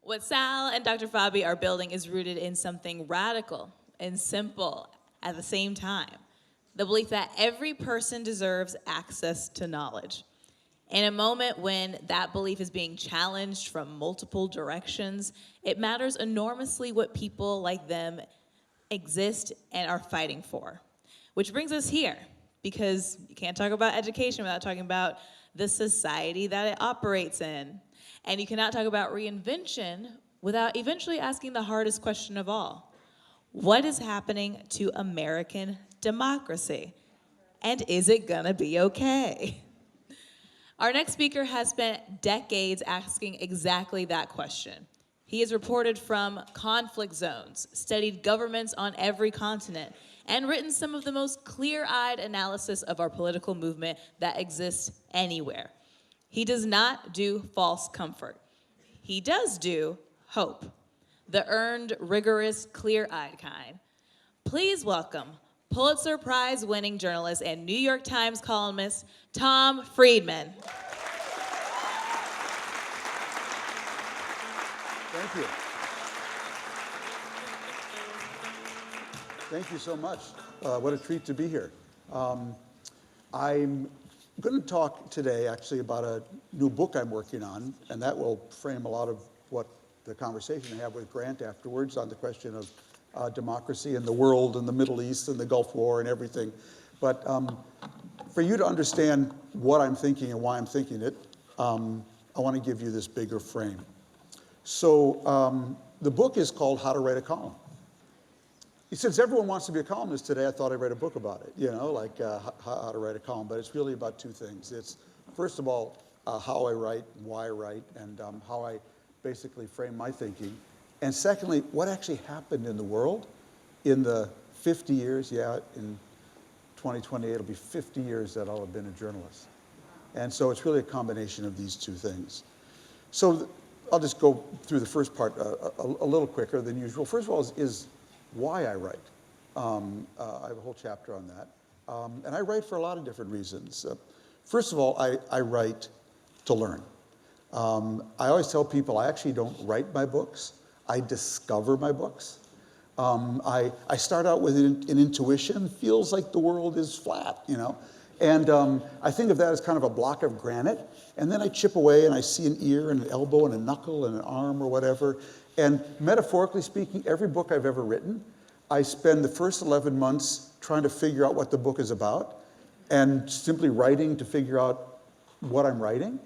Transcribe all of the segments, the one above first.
What Sal and Dr. Fabi are building is rooted in something radical and simple at the same time. The belief that every person deserves access to knowledge. In a moment when that belief is being challenged from multiple directions, it matters enormously what people like them exist and are fighting for. Which brings us here, because you can't talk about education without talking about the society that it operates in. And you cannot talk about reinvention without eventually asking the hardest question of all. What is happening to American democracy? And is it gonna be okay? Our next speaker has spent decades asking exactly that question. He has reported from conflict zones, studied governments on every continent, and written some of the most clear-eyed analysis of our political movement that exists anywhere. He does not do false comfort. He does do hope, the earned, rigorous, clear-eyed kind. Please welcome Pulitzer Prize-winning journalist and New York Times columnist, Tom Friedman. Thank you. Thank you so much. What a treat to be here. I'm going to talk today actually about a new book I'm working on, and that will frame a lot of what the conversation I have with Grant afterwards on the question of democracy in the world and the Middle East and the Gulf War and everything. But for you to understand what I'm thinking and why I'm thinking it, I want to give you this bigger frame. So the book is called How to Write a Column. Since everyone wants to be a columnist today, I thought I'd write a book about it, like how to write a column. But it's really about two things. It's, first of all, how I write and why I write and how I basically frame my thinking. And secondly, what actually happened in the world in the 50 years, in 2028, it'll be 50 years that I'll have been a journalist. And so it's really a combination of these two things. So I'll just go through the first part a little quicker than usual. First of all is why I write. I have a whole chapter on that. And I write for a lot of different reasons. First of all, I write to learn. I always tell people I actually don't write my books. I discover my books. I start out with an intuition, feels like the world is flat, And I think of that as kind of a block of granite. And then I chip away and I see an ear and an elbow and a knuckle and an arm or whatever. And metaphorically speaking, every book I've ever written, I spend the first 11 months trying to figure out what the book is about and simply writing to figure out what I'm writing.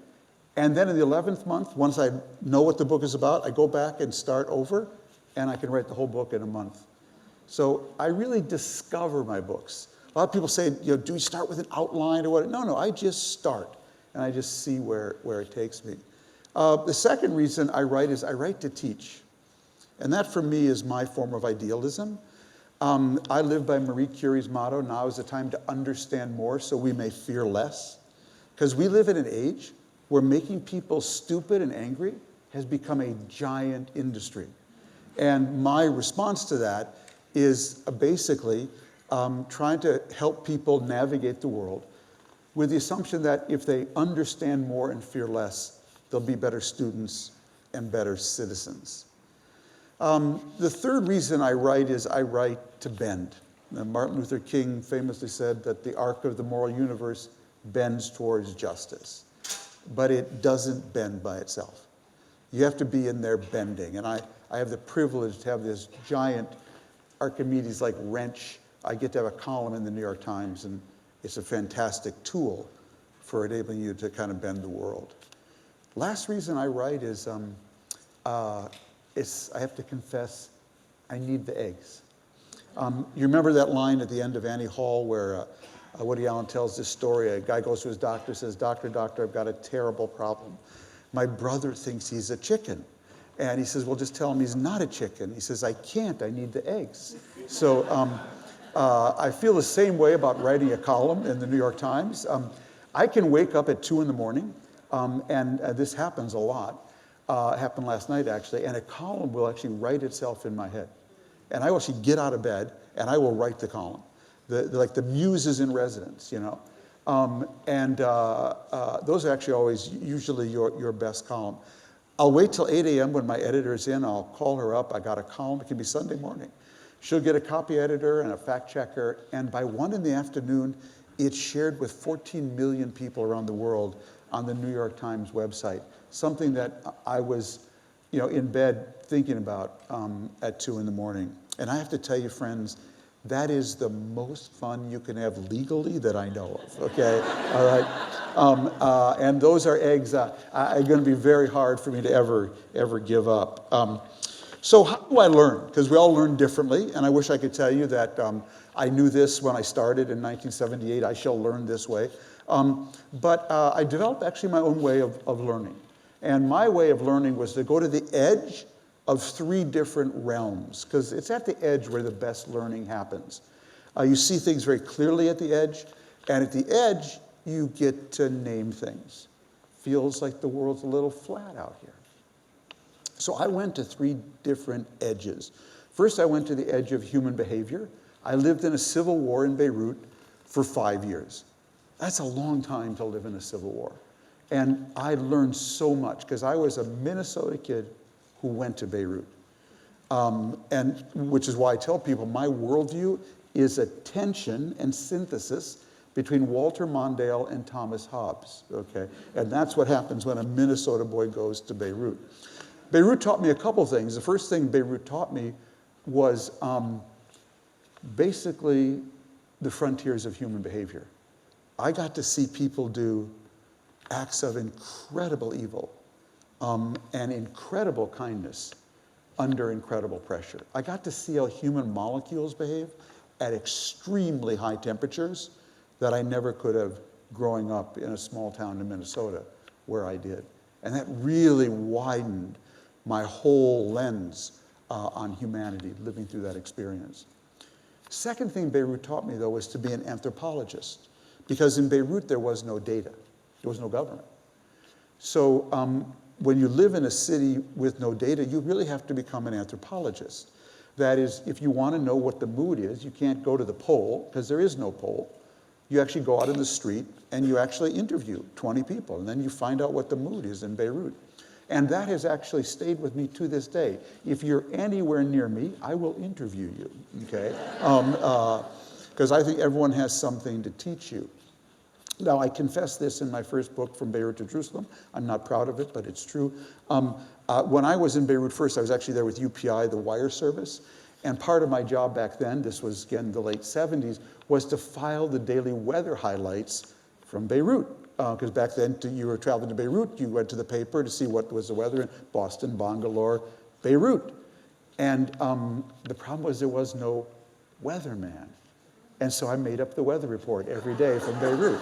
And then in the 11th month, once I know what the book is about, I go back and start over, and I can write the whole book in a month. So I really discover my books. A lot of people say, do we start with an outline or what? No, I just start, and I just see where it takes me. The second reason I write is I write to teach. And that, for me, is my form of idealism. I live by Marie Curie's motto, now is the time to understand more so we may fear less. Because we live in an age where making people stupid and angry has become a giant industry. And my response to that is basically trying to help people navigate the world with the assumption that if they understand more and fear less, they'll be better students and better citizens. The third reason I write is I write to bend. Martin Luther King famously said that the arc of the moral universe bends towards justice, but it doesn't bend by itself. You have to be in there bending, and I have the privilege to have this giant Archimedes-like wrench. I get to have a column in the New York Times, and it's a fantastic tool for enabling you to kind of bend the world. Last reason I write is I have to confess, I need the eggs. You remember that line at the end of Annie Hall where Woody Allen tells this story. A guy goes to his doctor, says, doctor, I've got a terrible problem. My brother thinks he's a chicken. And he says, well, just tell him he's not a chicken. He says, I can't, I need the eggs. So I feel the same way about writing a column in the New York Times. I can wake up at 2 in the morning, and this happens a lot. It happened last night, actually, and a column will actually write itself in my head. And I will actually get out of bed, and I will write the column. Like the muses in residence, Those are actually always usually your best column. I'll wait till 8 a.m. when my editor's in. I'll call her up. I got a column. It can be Sunday morning. She'll get a copy editor and a fact checker. And by 1 in the afternoon, it's shared with 14 million people around the world on the New York Times website. Something that I was, in bed thinking about at 2 in the morning. And I have to tell you, friends, that is the most fun you can have legally that I know of, okay? All right? And those are eggs are going to be very hard for me to ever give up. So how do I learn? Because we all learn differently, and I wish I could tell you that I knew this when I started in 1978, I shall learn this way. But I developed actually my own way of learning. And my way of learning was to go to the edge of 3 different realms, because it's at the edge where the best learning happens. You see things very clearly at the edge, and at the edge, you get to name things. Feels like the world's a little flat out here. So I went to 3 different edges. First, I went to the edge of human behavior. I lived in a civil war in Beirut for 5 years. That's a long time to live in a civil war. And I learned so much, because I was a Minnesota kid who went to Beirut. And which is why I tell people my worldview is a tension and synthesis between Walter Mondale and Thomas Hobbes, okay? And that's what happens when a Minnesota boy goes to Beirut. Beirut taught me a couple things. The first thing Beirut taught me was basically the frontiers of human behavior. I got to see people do acts of incredible evil and incredible kindness under incredible pressure. I got to see how human molecules behave at extremely high temperatures that I never could have growing up in a small town in Minnesota where I did. And that really widened my whole lens on humanity, living through that experience. Second thing Beirut taught me, though, was to be an anthropologist. Because in Beirut, there was no data. There was no government. So when you live in a city with no data, you really have to become an anthropologist. That is, if you want to know what the mood is, you can't go to the poll, because there is no poll. You actually go out in the street and you actually interview 20 people, and then you find out what the mood is in Beirut. And that has actually stayed with me to this day. If you're anywhere near me, I will interview you, okay? Because I think everyone has something to teach you. Now, I confess this in my first book, From Beirut to Jerusalem. I'm not proud of it, but it's true. When I was in Beirut first, I was actually there with UPI, the wire service. And part of my job back then, this was again the late 70s, was to file the daily weather highlights from Beirut. Because back then, you were traveling to Beirut, you went to the paper to see what was the weather in Boston, Bangalore, Beirut. And the problem was there was no weatherman. And so I made up the weather report every day from Beirut.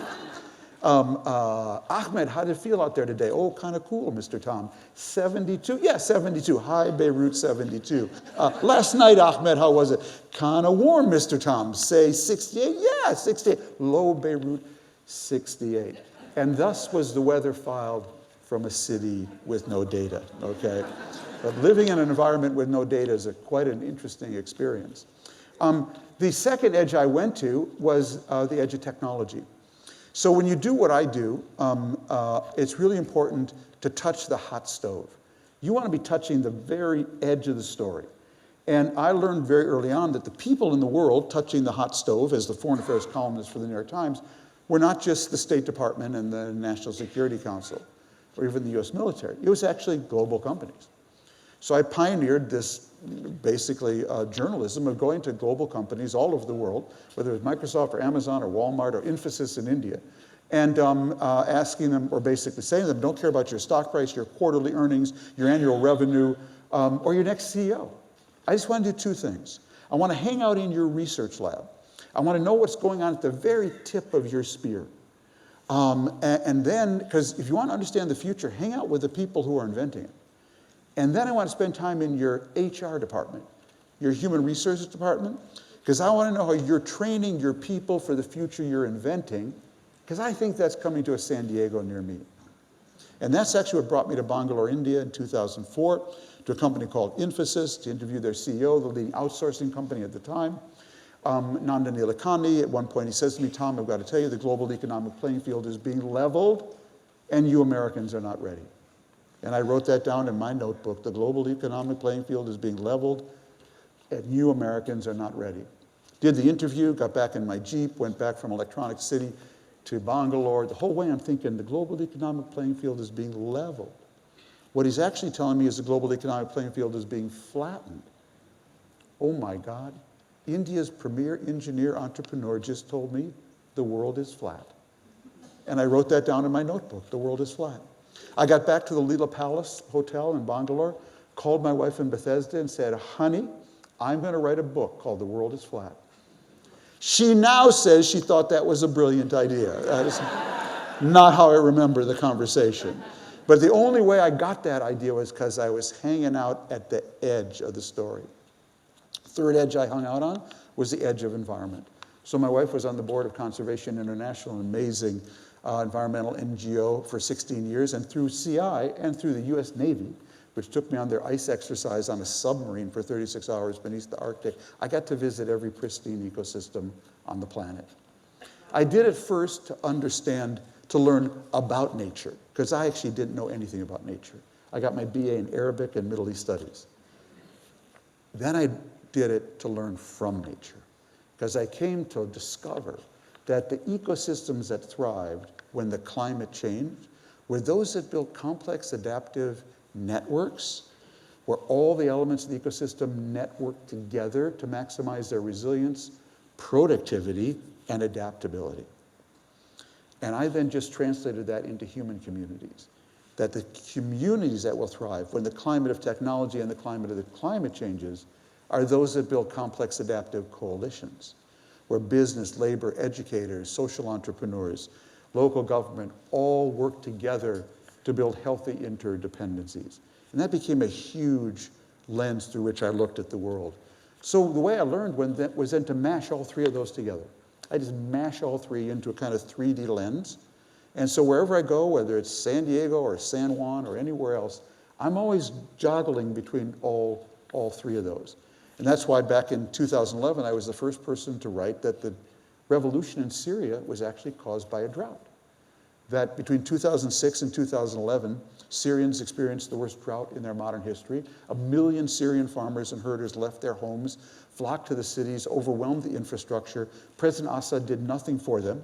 Ahmed, how did it feel out there today? Oh, kind of cool, Mr. Tom. 72? Yeah, 72. Hi, Beirut, 72. Last night, Ahmed, how was it? Kind of warm, Mr. Tom. Say 68? Yeah, 68. Low Beirut, 68. And thus was the weather filed from a city with no data, okay? But living in an environment with no data is quite an interesting experience. The second edge I went to was the edge of technology. So when you do what I do, it's really important to touch the hot stove. You want to be touching the very edge of the story. And I learned very early on that the people in the world touching the hot stove, as the foreign affairs columnist for the New York Times, were not just the State Department and the National Security Council, or even the US military. It was actually global companies. So I pioneered this basically journalism of going to global companies all over the world, whether it was Microsoft or Amazon or Walmart or Infosys in India, and asking them, or basically saying to them, don't care about your stock price, your quarterly earnings, your annual revenue, or your next CEO. I just want to do 2 things. I want to hang out in your research lab. I want to know what's going on at the very tip of your spear. And then, because if you want to understand the future, hang out with the people who are inventing it. And then I want to spend time in your HR department, your human resources department, because I want to know how you're training your people for the future you're inventing, because I think that's coming to a San Diego near me. And that's actually what brought me to Bangalore, India in 2004, to a company called Infosys, to interview their CEO, the leading outsourcing company at the time. Nandan Nilekani, at one point he says to me, Tom, I've got to tell you, the global economic playing field is being leveled, and you Americans are not ready. And I wrote that down in my notebook. The global economic playing field is being leveled, and you Americans are not ready. Did the interview, got back in my Jeep, went back from Electronic City to Bangalore. The whole way I'm thinking the global economic playing field is being leveled. What he's actually telling me is the global economic playing field is being flattened. Oh my God. India's premier engineer entrepreneur just told me the world is flat. And I wrote that down in my notebook. The world is flat. I got back to the Leela Palace Hotel in Bangalore, called my wife in Bethesda and said, honey, I'm going to write a book called The World is Flat. She now says she thought that was a brilliant idea. That is not how I remember the conversation. But the only way I got that idea was because I was hanging out at the edge of the story. Third edge I hung out on was the edge of environment. So my wife was on the board of Conservation International, an amazing environmental NGO for 16 years, and through CI and through the US Navy, which took me on their ice exercise on a submarine for 36 hours beneath the Arctic, I got to visit every pristine ecosystem on the planet. I did it first to understand, to learn about nature, because I actually didn't know anything about nature. I got my BA in Arabic and Middle East Studies. Then I did it to learn from nature, because I came to discover that the ecosystems that thrived when the climate changed were those that built complex adaptive networks, where all the elements of the ecosystem network together to maximize their resilience, productivity, and adaptability. And I then just translated that into human communities, that the communities that will thrive when the climate of technology and the climate of the climate changes are those that build complex adaptive coalitions, where business, labor, educators, social entrepreneurs, local government all work together to build healthy interdependencies. And that became a huge lens through which I looked at the world. So the way I learned was then to mash all three of those together. I just mash all three into a kind of 3D lens. And so wherever I go, whether it's San Diego or San Juan or anywhere else, I'm always joggling between all three of those. And that's why back in 2011, I was the first person to write that the revolution in Syria was actually caused by a drought. That between 2006 and 2011, Syrians experienced the worst drought in their modern history. 1 million Syrian farmers and herders left their homes, flocked to the cities, overwhelmed the infrastructure. President Assad did nothing for them.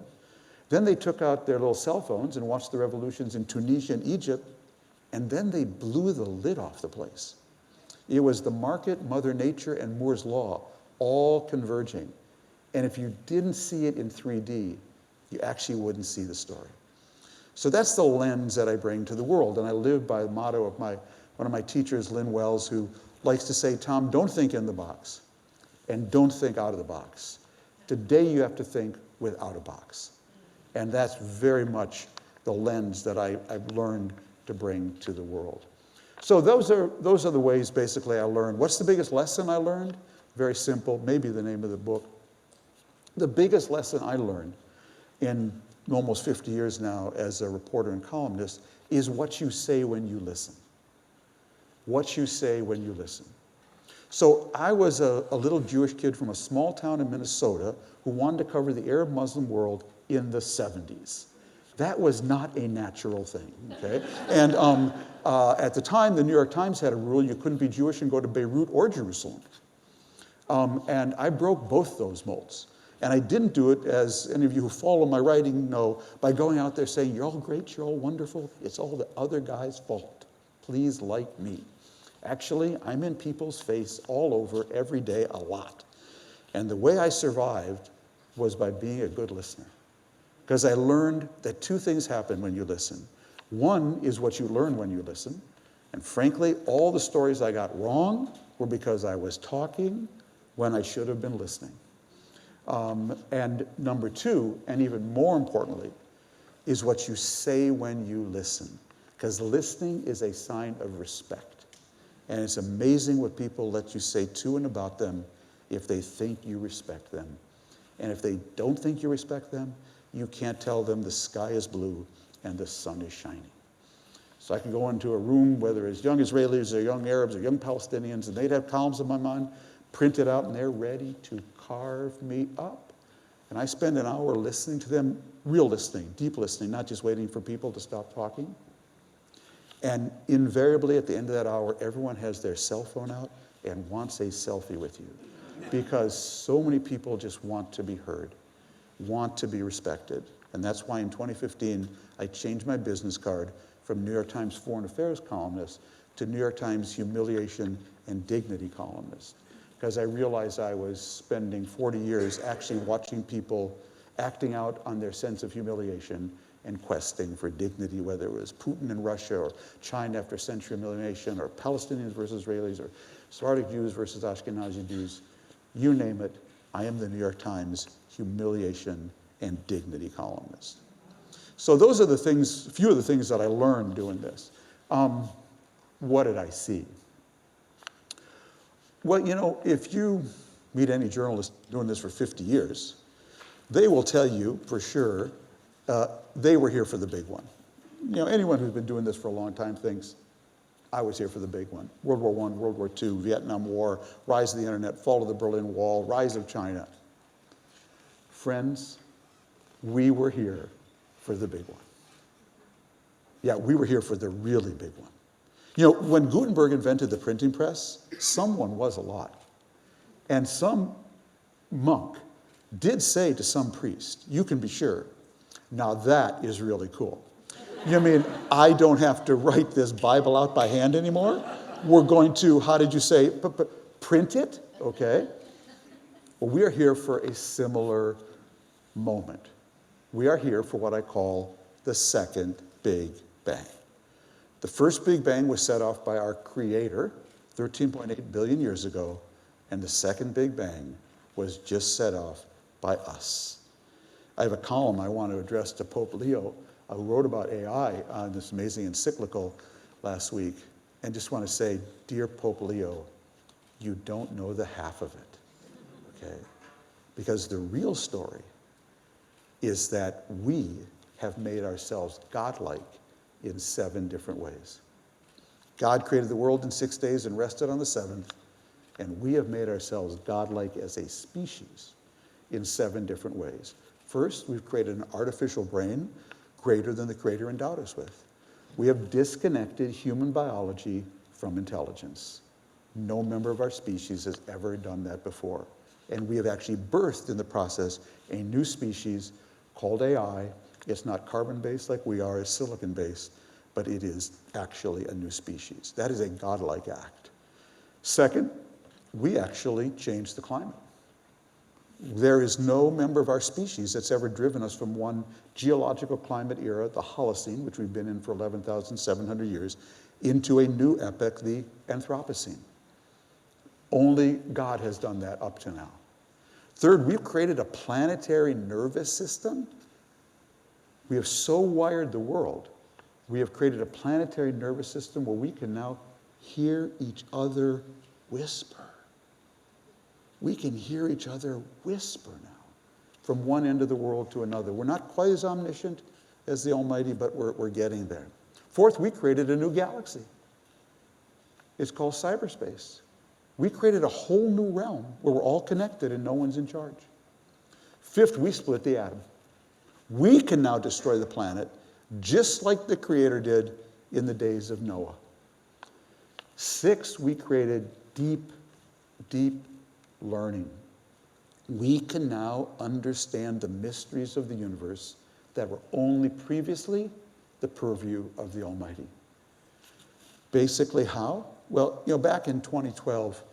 Then they took out their little cell phones and watched the revolutions in Tunisia and Egypt, and then they blew the lid off the place. It was the market, Mother Nature, and Moore's Law all converging. And if you didn't see it in 3D, you actually wouldn't see the story. So that's the lens that I bring to the world. And I live by the motto of one of my teachers, Lynn Wells, who likes to say, Tom, don't think in the box and don't think out of the box. Today you have to think without a box. And that's very much the lens that I've learned to bring to the world. So those are the ways basically I learned. What's the biggest lesson I learned? Very simple, maybe the name of the book. The biggest lesson I learned in almost 50 years now as a reporter and columnist is what you say when you listen. What you say when you listen. So I was a little Jewish kid from a small town in Minnesota who wanted to cover the Arab Muslim world in the 70s. That was not a natural thing, okay? And at the time, the New York Times had a rule you couldn't be Jewish and go to Beirut or Jerusalem. And I broke both those molds. And I didn't do it, as any of you who follow my writing know, by going out there saying, you're all great, you're all wonderful, it's all the other guy's fault. Please like me. Actually, I'm in people's face all over every day a lot. And the way I survived was by being a good listener. Because I learned that two things happen when you listen. One is what you learn when you listen. And frankly, all the stories I got wrong were because I was talking when I should have been listening. And number two, and even more importantly, is what you say when you listen. Because listening is a sign of respect. And it's amazing what people let you say to and about them if they think you respect them. And if they don't think you respect them, you can't tell them the sky is blue and the sun is shining. So I could go into a room, whether it's young Israelis or young Arabs or young Palestinians, and they'd have columns in my mind printed out, and they're ready to carve me up. And I spend an hour listening to them, real listening, deep listening, not just waiting for people to stop talking. And invariably at the end of that hour, everyone has their cell phone out and wants a selfie with you. Because so many people just want to be heard, want to be respected. And that's why in 2015, I changed my business card from New York Times Foreign Affairs columnist to New York Times Humiliation and Dignity columnist. Because I realized I was spending 40 years actually watching people acting out on their sense of humiliation and questing for dignity, whether it was Putin in Russia or China after a century of humiliation or Palestinians versus Israelis or Sephardic Jews versus Ashkenazi Jews. You name it, I am the New York Times Humiliation and Dignity columnist. So those are the things, a few of the things that I learned doing this. What did I see? Well, you know, if you meet any journalist doing this for 50 years, they will tell you for sure they were here for the big one. You know, anyone who's been doing this for a long time thinks, I was here for the big one. World War I, World War II, Vietnam War, rise of the internet, fall of the Berlin Wall, rise of China. Friends, we were here for the big one. Yeah, we were here for the really big one. You know, when Gutenberg invented the printing press, someone was a lot. And some monk did say to some priest, you can be sure, now that is really cool. You mean I don't have to write this Bible out by hand anymore? We're going to, how did you say, print it? Okay. Well, we are here for a similar moment. We are here for what I call the second Big Bang. The first Big Bang was set off by our Creator 13.8 billion years ago, and the second Big Bang was just set off by us. I have a column I want to address to Pope Leo, who wrote about AI on this amazing encyclical last week, and just want to say, dear Pope Leo, you don't know the half of it, okay? Because the real story is that we have made ourselves godlike in 7 different ways. God created the world in 6 days and rested on the 7th, and we have made ourselves godlike as a species in 7 different ways. First, we've created an artificial brain greater than the Creator endowed us with. We have disconnected human biology from intelligence. No member of our species has ever done that before. And we have actually birthed in the process a new species called AI. It's not carbon-based like we are, it's silicon-based, but it is actually a new species. That is a godlike act. Second, we actually changed the climate. There is no member of our species that's ever driven us from one geological climate era, the Holocene, which we've been in for 11,700 years, into a new epoch, the Anthropocene. Only God has done that up to now. Third, we've created a planetary nervous system. We have so wired the world, we have created a planetary nervous system where we can now hear each other whisper. We can hear each other whisper now from one end of the world to another. We're not quite as omniscient as the Almighty, but we're getting there. Fourth, we created a new galaxy. It's called cyberspace. We created a whole new realm where we're all connected and no one's in charge. Fifth, we split the atom. We can now destroy the planet just like the Creator did in the days of Noah. Sixth, we created deep, deep learning. We can now understand the mysteries of the universe that were only previously the purview of the Almighty. Basically how? Well, back in 2012,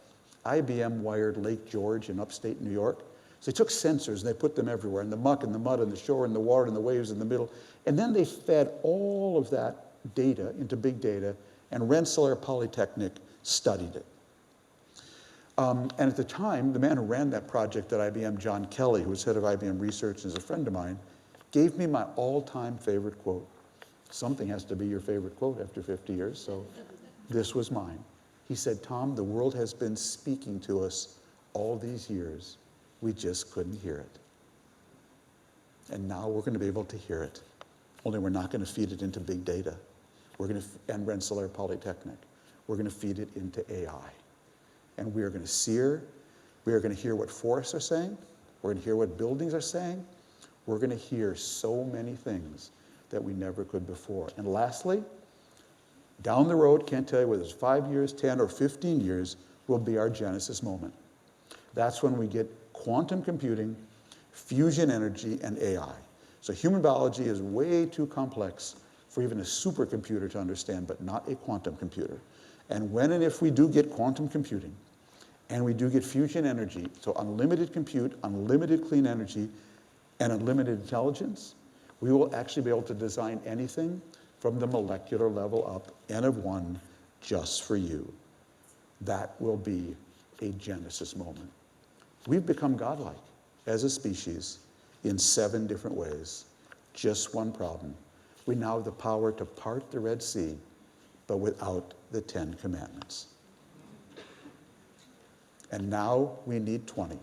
IBM wired Lake George in upstate New York. So they took sensors and they put them everywhere, in the muck and the mud and the shore and the water and the waves in the middle. And then they fed all of that data into big data, and Rensselaer Polytechnic studied it. And at the time, the man who ran that project at IBM, John Kelly, who was head of IBM Research and is a friend of mine, gave me my all-time favorite quote. Something has to be your favorite quote after 50 years, so this was mine. He said, Tom, the world has been speaking to us all these years. We just couldn't hear it. And now we're going to be able to hear it. Only we're not going to feed it into big data. And Rensselaer Polytechnic. We're going to feed it into AI. And we are going to sear. We are going to hear what forests are saying. We're going to hear what buildings are saying. We're going to hear so many things that we never could before. And lastly, Down the road, can't tell you whether it's 5 years, 10, or 15 years, will be our genesis moment. That's when we get quantum computing, fusion energy, and AI. So human biology is way too complex for even a supercomputer to understand, but not a quantum computer. And when and if we do get quantum computing, and we do get fusion energy, so unlimited compute, unlimited clean energy, and unlimited intelligence, we will actually be able to design anything from the molecular level up, N of 1, just for you. That will be a genesis moment. We've become godlike as a species in 7 different ways. Just one problem. We now have the power to part the Red Sea, but without the 10 Commandments. And now we need 20.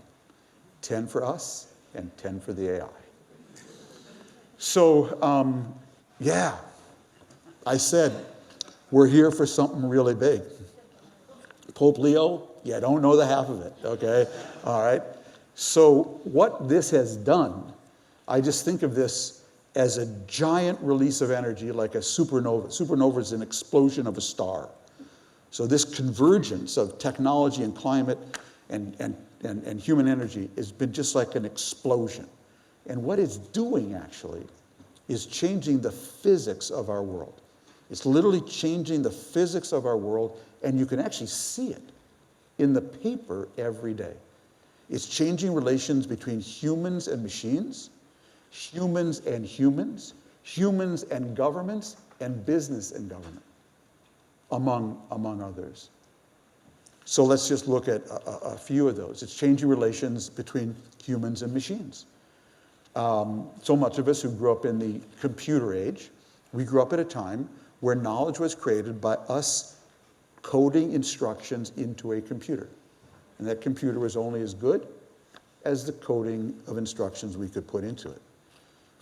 10 for us and 10 for the AI. So, yeah, I said we're here for something really big. Pope Leo, you don't know the half of it, okay? All right. So what this has done, I just think of this as a giant release of energy like a supernova. Supernova is an explosion of a star. So this convergence of technology and climate and human energy has been just like an explosion. And what it's doing, actually, is changing the physics of our world. It's literally changing the physics of our world, and you can actually see it in the paper every day. It's changing relations between humans and machines, humans and humans, humans and governments, and business and government, among others. So let's just look at a few of those. It's changing relations between humans and machines. So much of us who grew up in the computer age, we grew up at a time where knowledge was created by us coding instructions into a computer. And that computer was only as good as the coding of instructions we could put into it.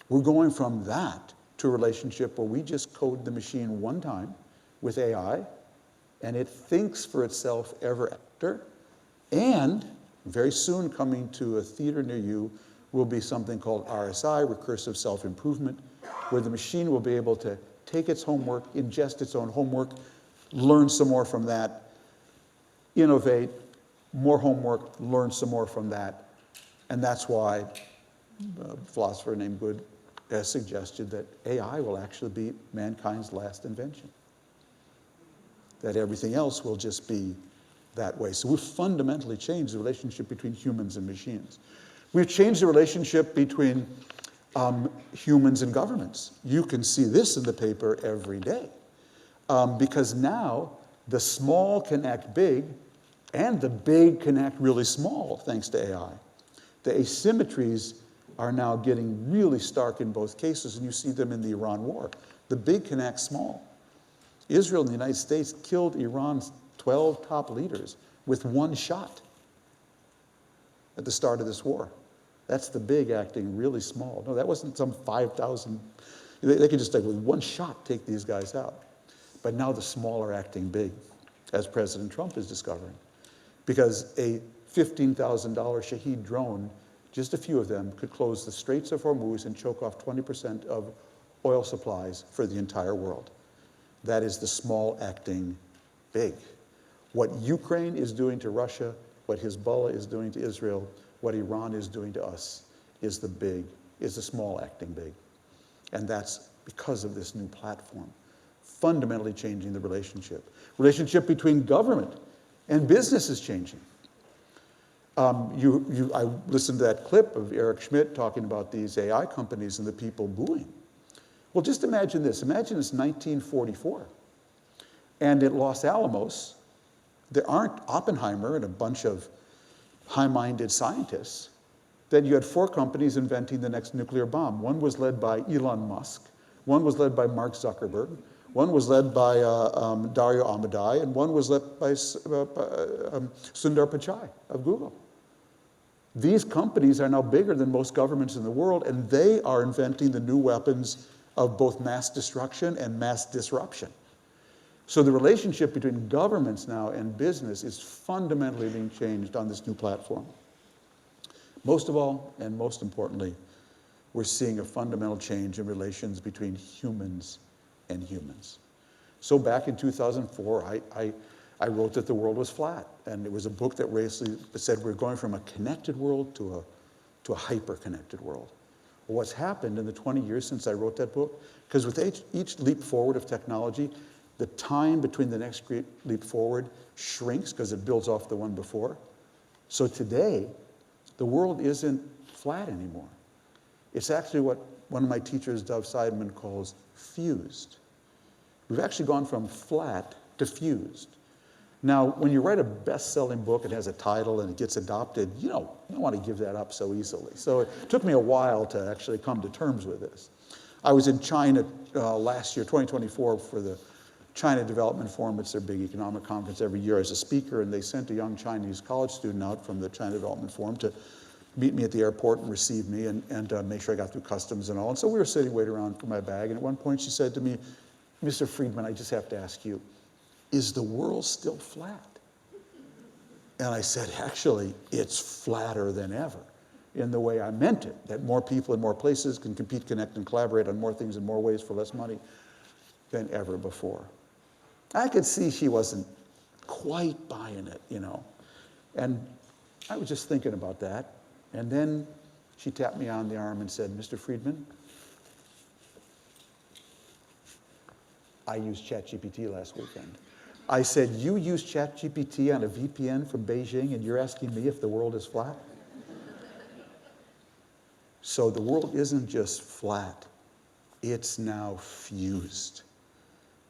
We're going from that to a relationship where we just code the machine one time with AI, and it thinks for itself ever after. And very soon, coming to a theater near you, will be something called RSI, recursive self-improvement, where the machine will be able to take its homework, ingest its own homework, learn some more from that, innovate, more homework, learn some more from that. And that's why a philosopher named Good has suggested that AI will actually be mankind's last invention, that everything else will just be that way. So we've fundamentally changed the relationship between humans and machines. We've changed the relationship between humans and governments. You can see this in the paper every day. Because now the small can act big and the big can act really small thanks to AI. The asymmetries are now getting really stark in both cases, and you see them in the Iran war. The big can act small. Israel and the United States killed Iran's 12 top leaders with one shot at the start of this war. That's the big acting really small. No, that wasn't some 5,000. They could just, like, with one shot, take these guys out. But now the small are acting big, as President Trump is discovering. Because a $15,000 Shahed drone, just a few of them, could close the Straits of Hormuz and choke off 20% of oil supplies for the entire world. That is the small acting big. What Ukraine is doing to Russia, what Hezbollah is doing to Israel, what Iran is doing to us is the small acting big. And that's because of this new platform, fundamentally changing the relationship. Relationship between government and business is changing. I listened to that clip of Eric Schmidt talking about these AI companies and the people booing. Well, just imagine this. Imagine it's 1944. And at Los Alamos, there aren't Oppenheimer and a bunch of high-minded scientists. Then you had 4 companies inventing the next nuclear bomb. One was led by Elon Musk. One was led by Mark Zuckerberg. One was led by Dario Amodei. And one was led by Sundar Pichai of Google. These companies are now bigger than most governments in the world, and they are inventing the new weapons of both mass destruction and mass disruption. So the relationship between governments now and business is fundamentally being changed on this new platform. Most of all, and most importantly, we're seeing a fundamental change in relations between humans and humans. So back in 2004, I wrote that the world was flat. And it was a book that basically said we're going from a connected world to a hyper-connected world. Well, what's happened in the 20 years since I wrote that book, because with each leap forward of technology, the time between the next great leap forward shrinks because it builds off the one before. So today, the world isn't flat anymore. It's actually what one of my teachers, Dov Seidman, calls fused. We've actually gone from flat to fused. Now, when you write a best-selling book, it has a title and it gets adopted, you don't want to give that up so easily. So it took me a while to actually come to terms with this. I was in China last year, 2024, for the China Development Forum. It's their big economic conference every year as a speaker, and they sent a young Chinese college student out from the China Development Forum to meet me at the airport and receive me and make sure I got through customs and all. And so we were sitting, waiting around for my bag, and at one point she said to me, "Mr. Friedman, I just have to ask you, is the world still flat?" And I said, "Actually, it's flatter than ever in the way I meant it, that more people in more places can compete, connect, and collaborate on more things in more ways for less money than ever before." I could see she wasn't quite buying it, And I was just thinking about that. And then she tapped me on the arm and said, "Mr. Friedman, I used ChatGPT last weekend." I said, "You use ChatGPT on a VPN from Beijing and you're asking me if the world is flat?" So the world isn't just flat, it's now fused.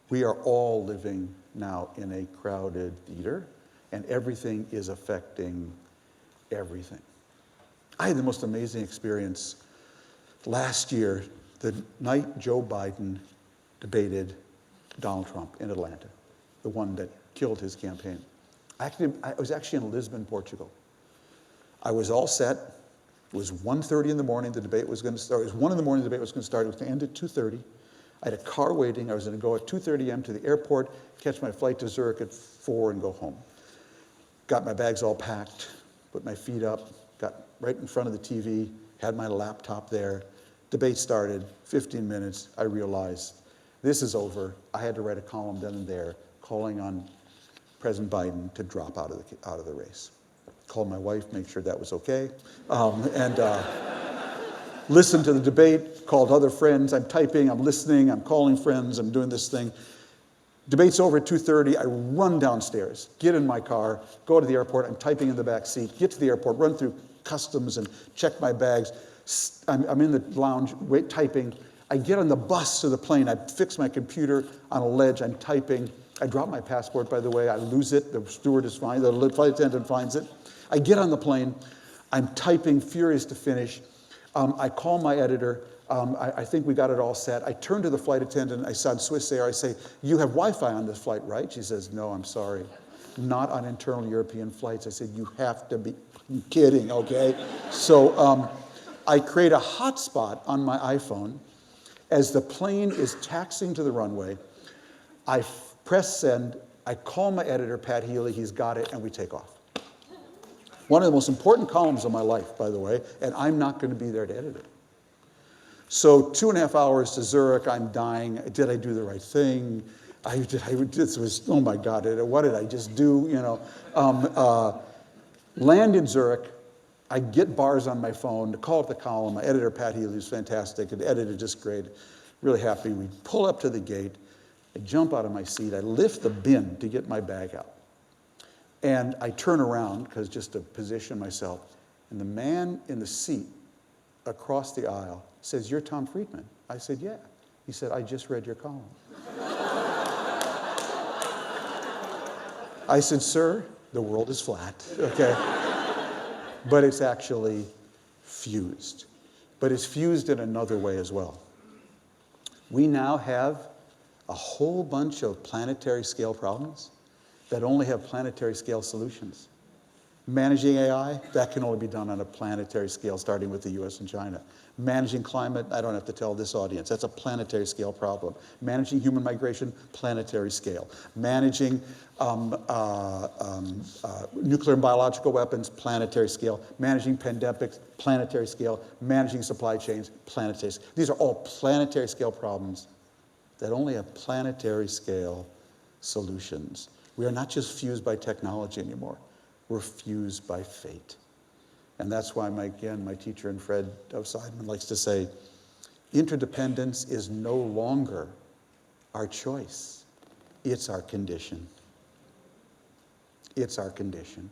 We are all living now in a crowded theater, and everything is affecting everything. I had the most amazing experience last year, the night Joe Biden debated Donald Trump in Atlanta, the one that killed his campaign. I was actually in Lisbon, Portugal. I was all set. It was 1:30 in the morning, the debate was going to start. It was 1 in the morning, the debate was going to start. It was going to end at 2:30. I had a car waiting. I was going to go at 2:30 a.m. to the airport, catch my flight to Zurich at 4 and go home. Got my bags all packed, put my feet up, got right in front of the TV, had my laptop there. Debate started, 15 minutes, I realized this is over. I had to write a column then and there calling on President Biden to drop out of the race. Called my wife, make sure that was okay, listened to the debate, called other friends. I'm typing, I'm listening, I'm calling friends, I'm doing this thing. Debate's over at 2:30. I run downstairs, get in my car, go to the airport. I'm typing in the back seat, get to the airport, run through customs and check my bags. I'm in the lounge, typing. I get on the bus to the plane. I fix my computer on a ledge. I'm typing. I drop my passport, by the way. I lose it. The stewardess finds it. The flight attendant finds it. I get on the plane. I'm typing, furious to finish. I call my editor. I think we got it all set. I turn to the flight attendant. I said, Swiss Air. I say, "You have Wi-Fi on this flight, right?" She says, "No, I'm sorry. Not on internal European flights." I said, "You have to be kidding, okay?" So I create a hotspot on my iPhone. As the plane is taxiing to the runway, I press send. I call my editor, Pat Healy. He's got it, and we take off. One of the most important columns of my life, by the way, and I'm not going to be there to edit it. So 2.5 hours to Zurich, I'm dying. Did I do the right thing? This was, oh my God, what did I just do? Land in Zurich. I get bars on my phone to call up the column. My editor, Pat Healy, is fantastic. The editor, just great. Really happy. We pull up to the gate. I jump out of my seat. I lift the bin to get my bag out. And I turn around, because just to position myself, and the man in the seat across the aisle says, "You're Tom Friedman." I said, "Yeah." He said, "I just read your column." I said, "Sir, the world is flat, okay?" But it's actually fused. But it's fused in another way as well. We now have a whole bunch of planetary scale problems that only have planetary scale solutions. Managing AI, that can only be done on a planetary scale, starting with the US and China. Managing climate, I don't have to tell this audience, that's a planetary scale problem. Managing human migration, planetary scale. Managing nuclear and biological weapons, planetary scale. Managing pandemics, planetary scale. Managing supply chains, planetary scale. These are all planetary scale problems that only have planetary scale solutions. We are not just fused by technology anymore. We're fused by fate. And that's why, my teacher and Fred Seidman likes to say, interdependence is no longer our choice. It's our condition. It's our condition.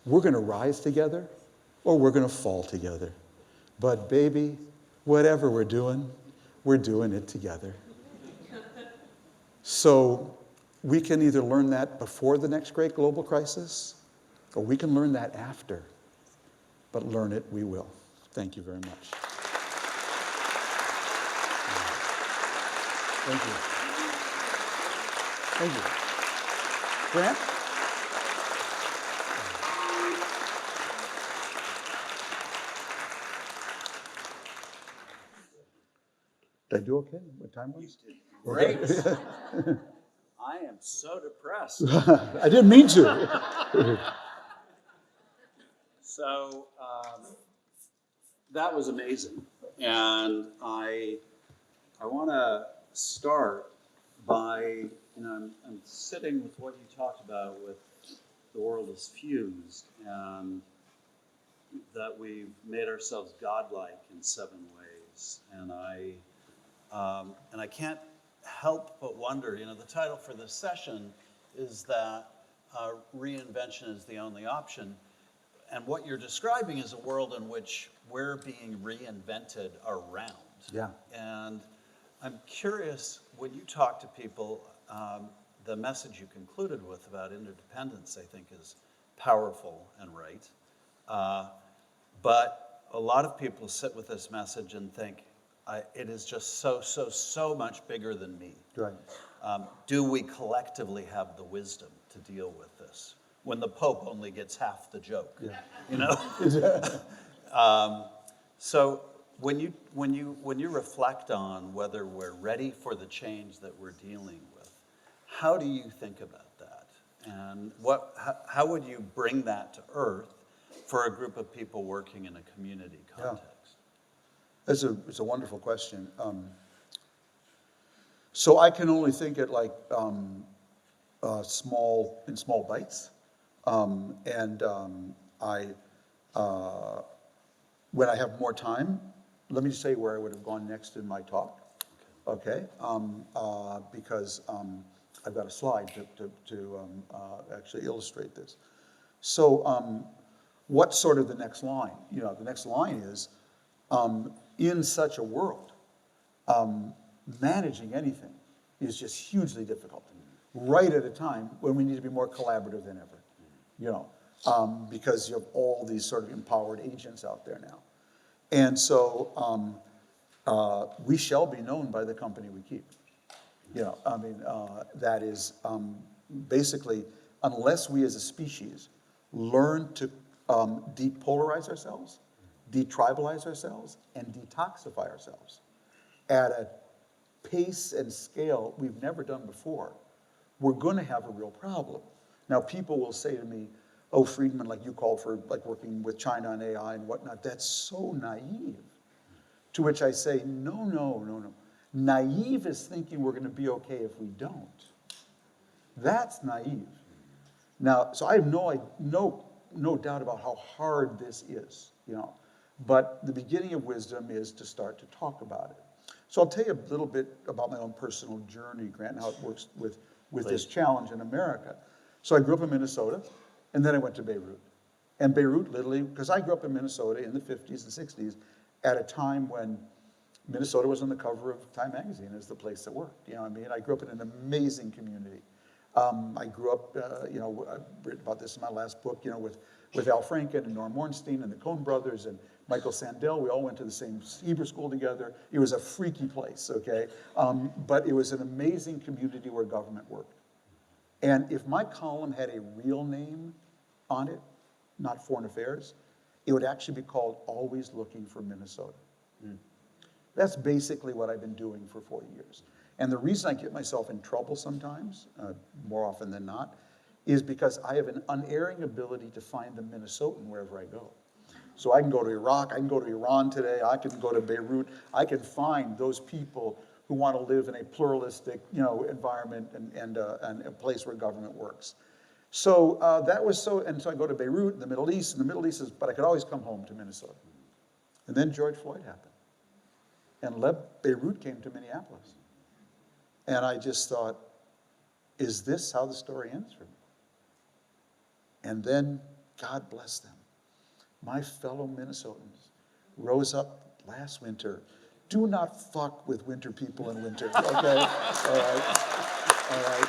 We're going to rise together or we're going to fall together. But baby, whatever we're doing it together. So we can either learn that before the next great global crisis, or we can learn that after. But learn it we will. Thank you very much. Thank you. Thank you. Grant? Did I do okay? What time was it? Great. I am so depressed. I didn't mean to. So that was amazing. And I want to start by, I'm sitting with what you talked about with the world is fused and that we've made ourselves godlike in 7 ways. And I can't help but wonder, the title for this session is that reinvention is the only option. And what you're describing is a world in which we're being reinvented around. Yeah. And I'm curious, when you talk to people, the message you concluded with about interdependence, I think, is powerful and right. But a lot of people sit with this message and think, it is just so much bigger than me. Right. Do we collectively have the wisdom to deal with this? When the Pope only gets half the joke, So when you reflect on whether we're ready for the change that we're dealing with, how do you think about that? And how would you bring that to earth for a group of people working in a community context? Yeah. It's a wonderful question. So I can only think it like small bites. When I have more time, let me just say where I would have gone next in my talk. Okay. Because I've got a slide to actually illustrate this. So what's sort of the next line? The next line is, in such a world, managing anything is just hugely difficult, right at a time when we need to be more collaborative than ever, because you have all these sort of empowered agents out there now. And so we shall be known by the company we keep. That is basically, unless we as a species learn to depolarize ourselves, detribalize ourselves, and detoxify ourselves at a pace and scale we've never done before, we're going to have a real problem. Now, people will say to me, oh, Friedman, like you called for like working with China on AI and whatnot, that's so naive. To which I say, no. Naive is thinking we're going to be okay if we don't. That's naive. Now, so I have no doubt about how hard this is, But the beginning of wisdom is to start to talk about it. So I'll tell you a little bit about my own personal journey, Grant, and how it works with this challenge in America. So I grew up in Minnesota, and then I went to Beirut. And Beirut, literally, because I grew up in Minnesota in the 50s and 60s, at a time when Minnesota was on the cover of Time magazine as the place that worked. I grew up in an amazing community. I grew up, I've written about this in my last book, with Al Franken and Norm Ornstein and the Coen brothers and Michael Sandel. We all went to the same Hebrew school together. It was a freaky place, okay? But it was an amazing community where government worked. And if my column had a real name on it, not Foreign Affairs, it would actually be called Always Looking for Minnesota. That's basically what I've been doing for 40 years. And the reason I get myself in trouble sometimes, more often than not, is because I have an unerring ability to find the Minnesotan wherever I go. So I can go to Iraq, I can go to Iran today, I can go to Beirut, I can find those people who want to live in a pluralistic, environment and a place where government works. So and so I go to Beirut in the Middle East, but I could always come home to Minnesota. And then George Floyd happened. And Beirut came to Minneapolis. And I just thought, is this how the story ends for me? And then, God bless them, my fellow Minnesotans rose up last winter. Do not fuck with winter people in winter, okay? All right.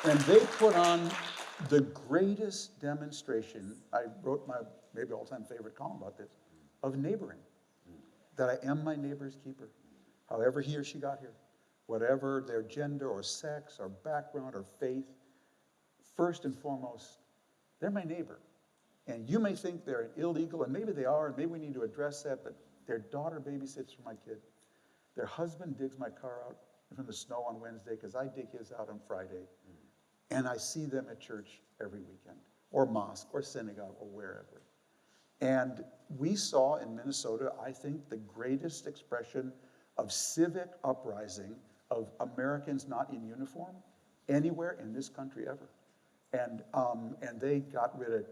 And they put on the greatest demonstration. I wrote my maybe all-time favorite column about this, of neighboring. That I am my neighbor's keeper, however he or she got here, whatever their gender or sex or background or faith. First and foremost, they're my neighbor. And you may think they're illegal, and maybe they are, and maybe we need to address that, but their daughter babysits for my kid. Their husband digs my car out from the snow on Wednesday because I dig his out on Friday. And I see them at church every weekend, or mosque, or synagogue, or wherever. And we saw in Minnesota, I think, the greatest expression of civic uprising of Americans not in uniform anywhere in this country ever. And they got rid of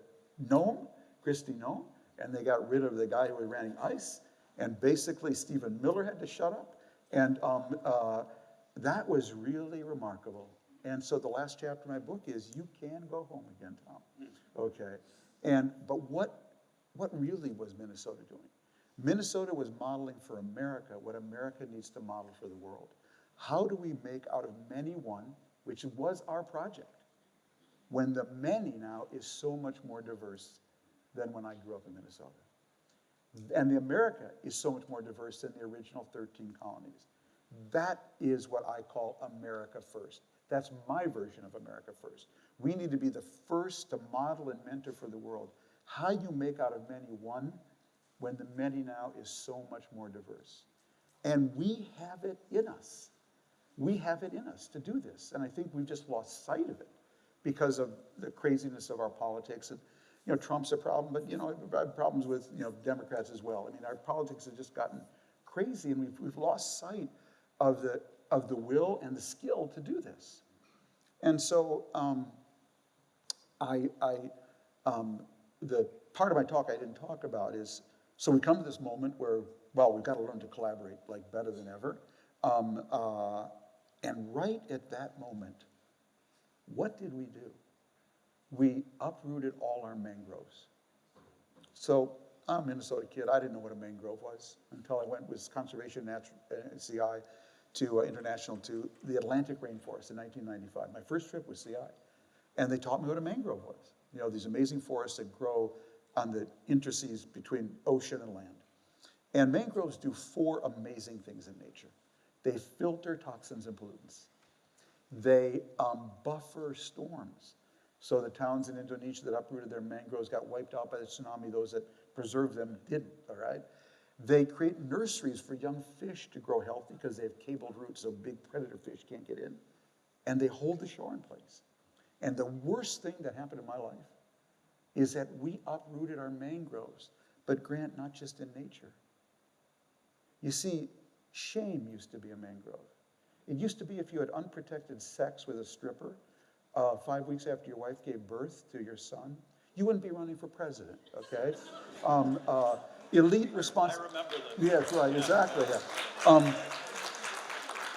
Christy Nome, and they got rid of the guy who was running ICE, and basically Stephen Miller had to shut up. And that was really remarkable. And so the last chapter of my book is, you can go home again, Tom. Okay. But what really was Minnesota doing? Minnesota was modeling for America what America needs to model for the world. How do we make out of many one, which was our project, when the many now is so much more diverse than when I grew up in Minnesota? And the America is so much more diverse than the original 13 colonies. That is what I call America First. That's my version of America First. We need to be the first to model and mentor for the world how you make out of many one when the many now is so much more diverse. And we have it in us. We have it in us to do this. And I think we've just lost sight of it because of the craziness of our politics. And, Trump's a problem, but, I have problems with, Democrats as well. I mean, our politics have just gotten crazy, and we've lost sight of the will and the skill to do this. And so the part of my talk I didn't talk about is, so we come to this moment where, we've got to learn to collaborate like better than ever. And right at that moment, what did we do? We uprooted all our mangroves. So I'm a Minnesota kid. I didn't know what a mangrove was until I went with Conservation CI to International to the Atlantic Rainforest in 1995. My first trip was CI. And they taught me what a mangrove was. These amazing forests that grow on the interseas between ocean and land. And mangroves do 4 amazing things in nature. They filter toxins and pollutants. They buffer storms. So the towns in Indonesia that uprooted their mangroves got wiped out by the tsunami. Those that preserved them didn't, all right? They create nurseries for young fish to grow healthy because they have cabled roots so big predator fish can't get in. And they hold the shore in place. And the worst thing that happened in my life is that we uprooted our mangroves, but Grant, not just in nature. You see, shame used to be a mangrove. It used to be if you had unprotected sex with a stripper 5 weeks after your wife gave birth to your son, you wouldn't be running for president, okay? Elite responsibility. I remember this. Yes, right, exactly. Yeah.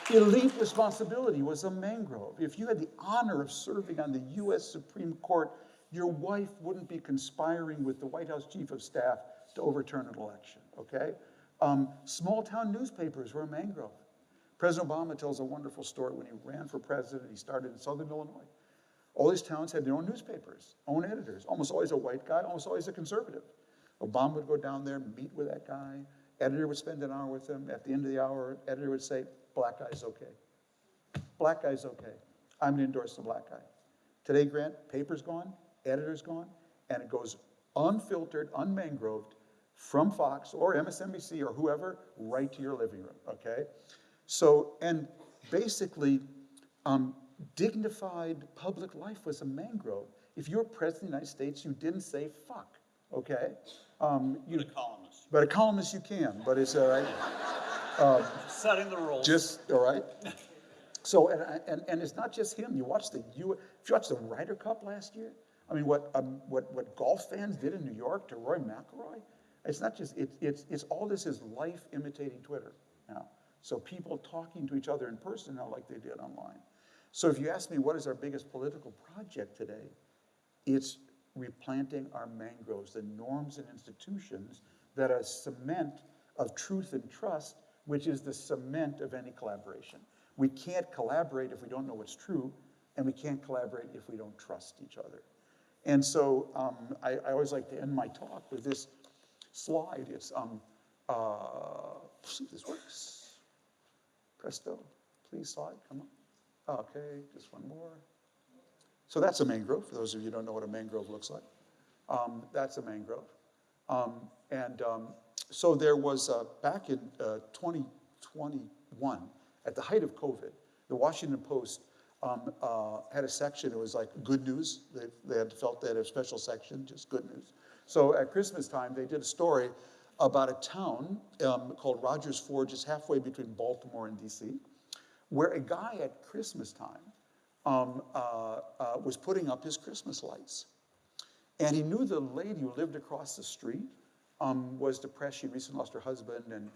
Elite responsibility was a mangrove. If you had the honor of serving on the U.S. Supreme Court, your wife wouldn't be conspiring with the White House Chief of Staff to overturn an election, okay? Small town newspapers were a mangrove. President Obama tells a wonderful story when he ran for president. He started in Southern Illinois. All these towns had their own newspapers, own editors, almost always a white guy, almost always a conservative. Obama would go down there, meet with that guy. Editor would spend an hour with him. At the end of the hour, editor would say, black guy's okay. Black guy's okay. I'm going to endorse the black guy. Today, Grant, paper's gone, editor's gone, and it goes unfiltered, unmangroved from Fox or MSNBC or whoever right to your living room, okay? So, and basically, dignified public life was a mangrove. If you were president of the United States, you didn't say fuck. okay? You're a columnist. But a columnist you can, but it's all right. Setting the rules. Just, all right? So, and it's not just him. If you watch the Ryder Cup last year, I mean, what golf fans did in New York to Rory McIlroy, it's not just, it's all this is life imitating Twitter now. So people talking to each other in person now like they did online. So if you ask me what is our biggest political project today, it's replanting our mangroves, the norms and institutions that are cement of truth and trust, which is the cement of any collaboration. We can't collaborate if we don't know what's true, and we can't collaborate if we don't trust each other. And so I always like to end my talk with this slide. It's, see if this works. Presto, please slide, come on. Okay, just one more. So that's a mangrove, for those of you who don't know what a mangrove looks like. That's a mangrove. So there was, back in 2021, at the height of COVID, the Washington Post had a section, it was like good news. They had felt they had a special section, just good news. So at Christmas time, they did a story about a town called Rogers Forge, it's halfway between Baltimore and DC, where a guy at Christmas time was putting up his Christmas lights. And he knew the lady who lived across the street was depressed. She recently lost her husband, and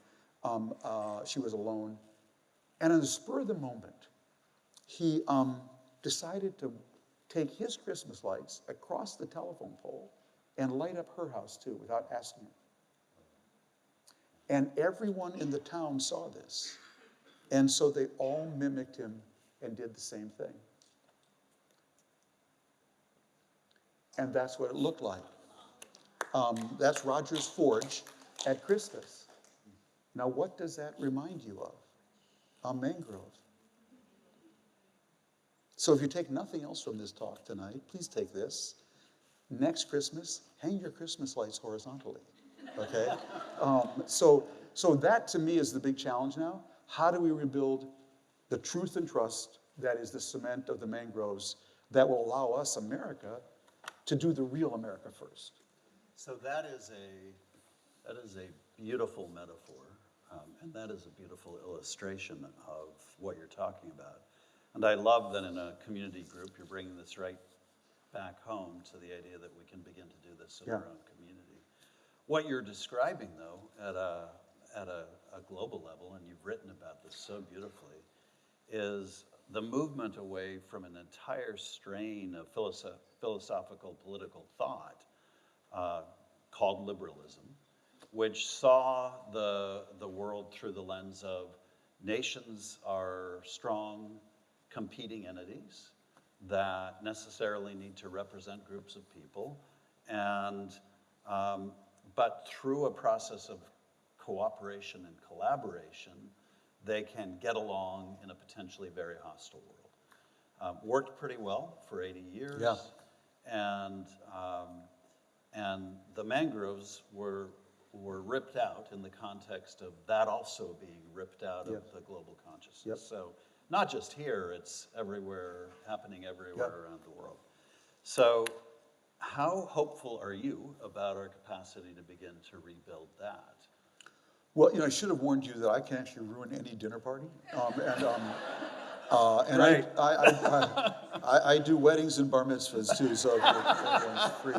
she was alone. And on the spur of the moment, he decided to take his Christmas lights across the telephone pole and light up her house too, without asking her. And everyone in the town saw this. And so they all mimicked him and did the same thing. And that's what it looked like. That's Rogers Forge at Christmas. Now, what does that remind you of? A mangrove. So if you take nothing else from this talk tonight, please take this. Next Christmas, hang your Christmas lights horizontally, okay? So that to me is the big challenge now. How do we rebuild the truth and trust that is the cement of the mangroves that will allow us, America, to do the real America first? So that is a beautiful metaphor, and that is a beautiful illustration of what you're talking about. And I love that in a community group, you're bringing this right back home to the idea that we can begin to do this in our own community. What you're describing, though, at a global level, and you've written about this so beautifully, is the movement away from an entire strain of philosophical political thought called liberalism, which saw the world through the lens of nations are strong, competing entities that necessarily need to represent groups of people, and but through a process of cooperation and collaboration, they can get along in a potentially very hostile world. Worked pretty well for 80 years, and the mangroves were ripped out in the context of that also being ripped out of the global consciousness. So not just here, it's everywhere, happening everywhere around the world. So how hopeful are you about our capacity to begin to rebuild that? Well, I should have warned you that I can actually ruin any dinner party. And Right. I do weddings and bar mitzvahs too, so everyone's free.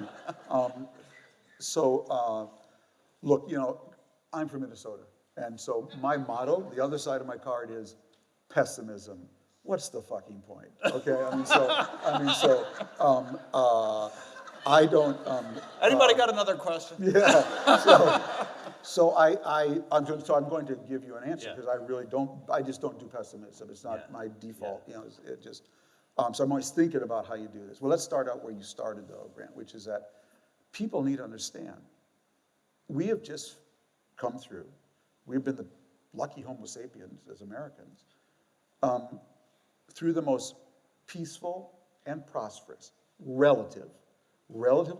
Look, I'm from Minnesota. And so my motto, the other side of my card is pessimism. What's the fucking point? Okay, I don't. Anybody got another question? Yeah. So I'm going to give you an answer because I just don't do pessimism. It's not my default. It just. So I'm always thinking about how you do this. Well, let's start out where you started though, Grant, which is that people need to understand. We have just come through. We've been the lucky Homo sapiens as Americans through the most peaceful and prosperous, relatively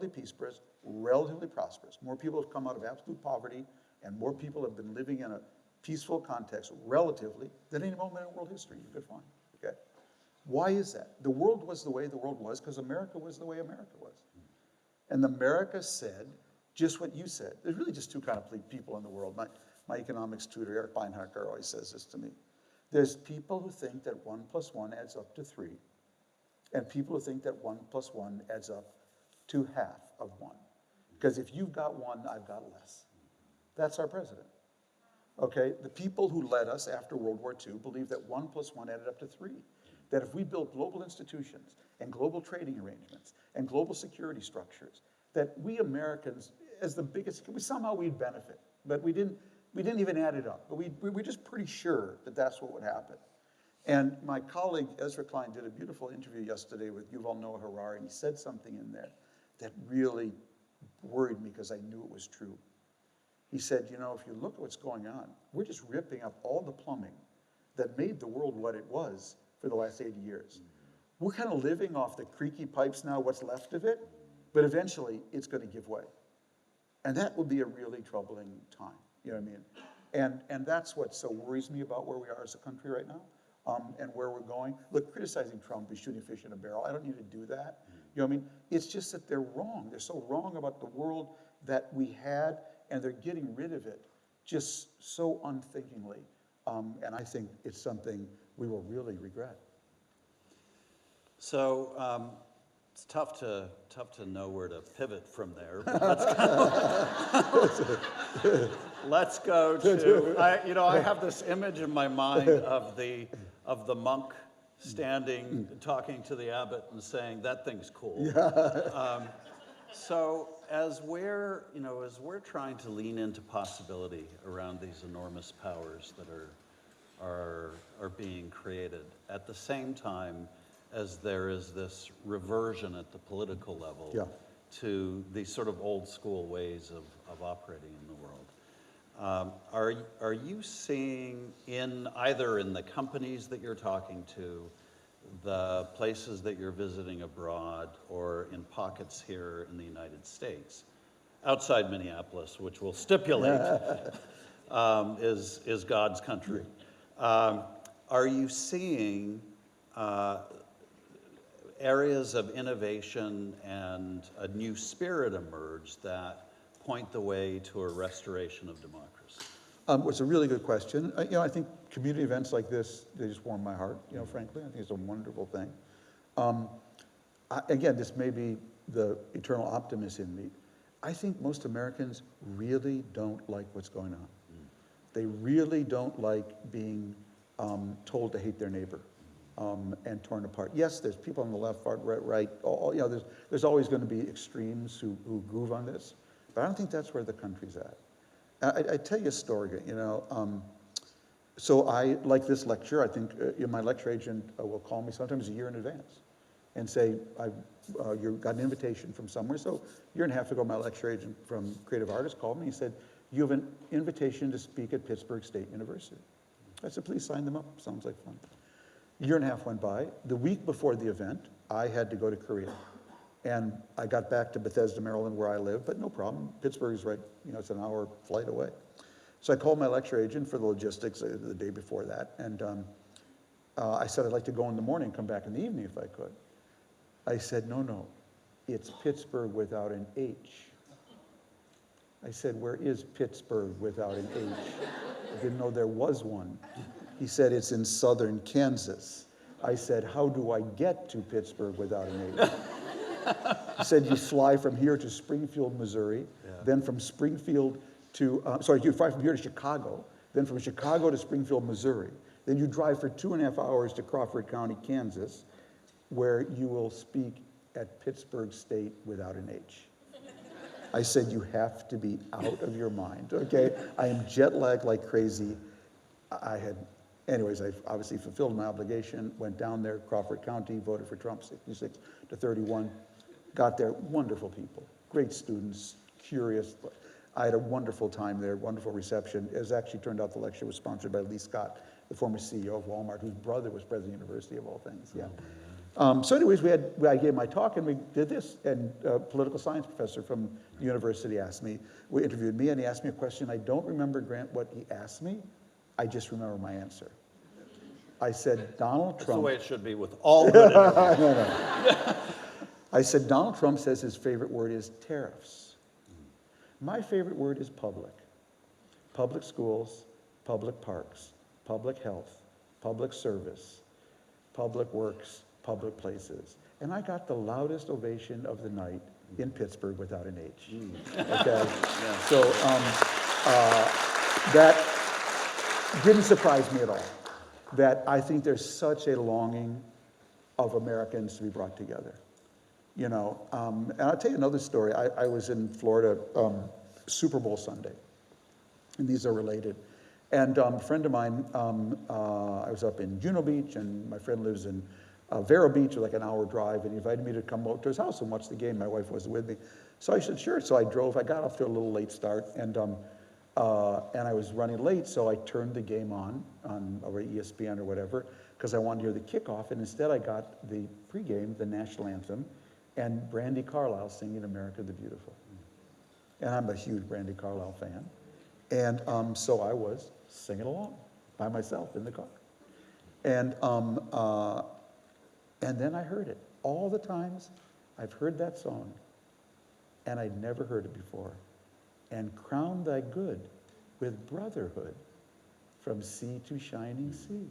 peaceful, relatively prosperous. More people have come out of absolute poverty, and more people have been living in a peaceful context, relatively, than any moment in world history you could find. Okay, why is that? The world was the way the world was because America was the way America was, and America said, just what you said. There's really just two kind of people in the world. My economics tutor, Eric Beinhacker, always says this to me. There's people who think that 1 + 1 adds up to 3, and people who think that 1 + 1 adds up to half of 1. Because if you've got 1, I've got less. That's our president. Okay, the people who led us after World War II believed that 1 + 1 added up to 3. That if we built global institutions and global trading arrangements and global security structures, that we Americans, as the biggest, somehow we'd benefit. But we didn't even add it up. But we were just pretty sure that that's what would happen. And my colleague Ezra Klein did a beautiful interview yesterday with Yuval Noah Harari, and he said something in there that really worried me because I knew it was true. He said, you know, if you look at what's going on, we're just ripping up all the plumbing that made the world what it was for the last 80 years. We're kind of living off the creaky pipes now, what's left of it, but eventually it's going to give way. And that would be a really troubling time, you know what I mean? And that's what so worries me about where we are as a country right now, and where we're going. Look, criticizing Trump is shooting fish in a barrel. I don't need to do that. You know what I mean? It's just that they're wrong. They're so wrong about the world that we had, and they're getting rid of it just so unthinkingly. And I think it's something we will really regret. So it's tough to know where to pivot from there. But let's go to. I have this image in my mind of the monk standing, talking to the abbot and saying, "That thing's cool." So as we're trying to lean into possibility around these enormous powers that are being created, at the same time as there is this reversion at the political level to these sort of old school ways of operating in the world. Are you seeing either in the companies that you're talking to, the places that you're visiting abroad, or in pockets here in the United States, outside Minneapolis, which we'll stipulate is God's country, are you seeing areas of innovation and a new spirit emerge that point the way to a restoration of democracy? It's a really good question. I think community events like this, they just warm my heart, frankly. I think it's a wonderful thing. Again, this may be the eternal optimist in me. I think most Americans really don't like what's going on. They really don't like being told to hate their neighbor and torn apart. Yes, there's people on the left, right. There's always going to be extremes who groove on this, but I don't think that's where the country's at. I tell you a story. So I like this lecture. I think my lecture agent will call me sometimes a year in advance and say, you got an invitation from somewhere. So a year and a half ago, my lecture agent from Creative Artists called me. He said, you have an invitation to speak at Pittsburgh State University. I said, please sign them up. Sounds like fun. A year and a half went by. The week before the event, I had to go to Korea. And I got back to Bethesda, Maryland, where I live, but no problem. Pittsburgh's right, it's an hour flight away. So I called my lecture agent for the logistics the day before that, and I said I'd like to go in the morning, come back in the evening if I could. I said, no, it's Pittsburgh without an H. I said, where is Pittsburgh without an H? I didn't know there was one. He said, it's in southern Kansas. I said, how do I get to Pittsburgh without an H? He said, you fly from here to Springfield, Missouri, then from Springfield to, you fly from here to Chicago, then from Chicago to Springfield, Missouri. Then you drive for 2.5 hours to Crawford County, Kansas, where you will speak at Pittsburgh State without an H. I said, you have to be out of your mind, okay? I am jet lagged like crazy. Anyways, I obviously fulfilled my obligation, went down there, Crawford County, voted for Trump 66 to 31. Got there, wonderful people, great students, curious. I had a wonderful time there, wonderful reception. As actually turned out, the lecture was sponsored by Lee Scott, the former CEO of Walmart, whose brother was president of the university of all things. So anyways, I gave my talk and we did this, and a political science professor from the university interviewed me, and he asked me a question. I don't remember, Grant, what he asked me. I just remember my answer. I said, Donald Trump. That's the way it should be with all good interviews. No. I said, Donald Trump says his favorite word is tariffs. My favorite word is public. Public schools, public parks, public health, public service, public works, public places. And I got the loudest ovation of the night in Pittsburgh without an H. Okay? So that didn't surprise me at all. That I think there's such a longing of Americans to be brought together. You know, and I'll tell you another story. I was in Florida Super Bowl Sunday, and these are related. And a friend of mine, I was up in Juno Beach, and my friend lives in Vero Beach, like an hour drive, and he invited me to come over to his house and watch the game. My wife wasn't with me. So I said, sure. So I drove. I got off to a little late start, and I was running late, so I turned the game on over ESPN or whatever, because I wanted to hear the kickoff, and instead I got the pregame, the national anthem, and Brandi Carlile singing America the Beautiful. And I'm a huge Brandi Carlile fan. And so I was singing along by myself in the car. And then I heard it. All the times I've heard that song, and I'd never heard it before. And crown thy good with brotherhood from sea to shining sea.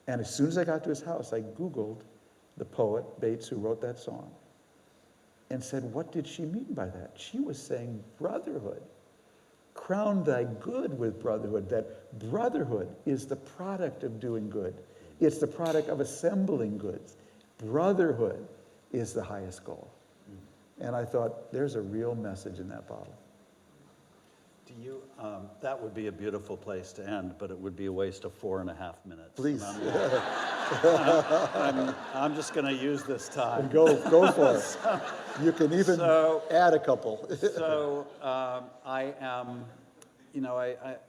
And as soon as I got to his house, I Googled the poet Bates who wrote that song and said, what did she mean by that? She was saying brotherhood. Crown thy good with brotherhood. That brotherhood is the product of doing good. It's the product of assembling goods. Brotherhood is the highest goal. And I thought, there's a real message in that bottle. Do you, that would be a beautiful place to end, but it would be a waste of 4.5 minutes. Please. I'm just going to use this time. Go for it. You can even add a couple. I am, you know,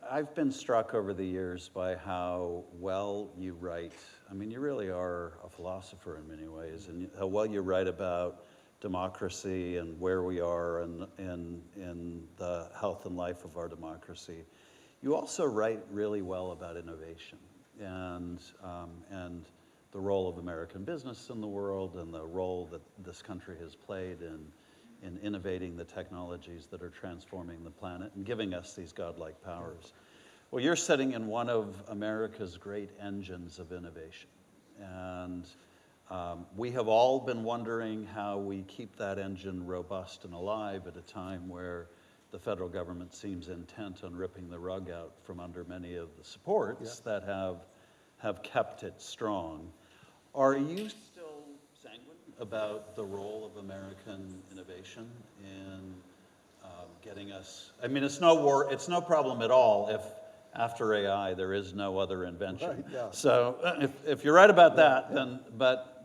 I've been struck over the years by how well you write. I mean, you really are a philosopher in many ways, and how well you write about democracy and where we are in the health and life of our democracy. You also write really well about innovation and the role of American business in the world and the role that this country has played in innovating the technologies that are transforming the planet and giving us these godlike powers. Well, you're sitting in one of America's great engines of innovation. And we have all been wondering how we keep that engine robust and alive at a time where the federal government seems intent on ripping the rug out from under many of the supports that have kept it strong. Are you still sanguine about the role of American innovation in getting us? I mean, it's no problem at all if after AI there is no other invention. Right, yeah. So if you're right about that, then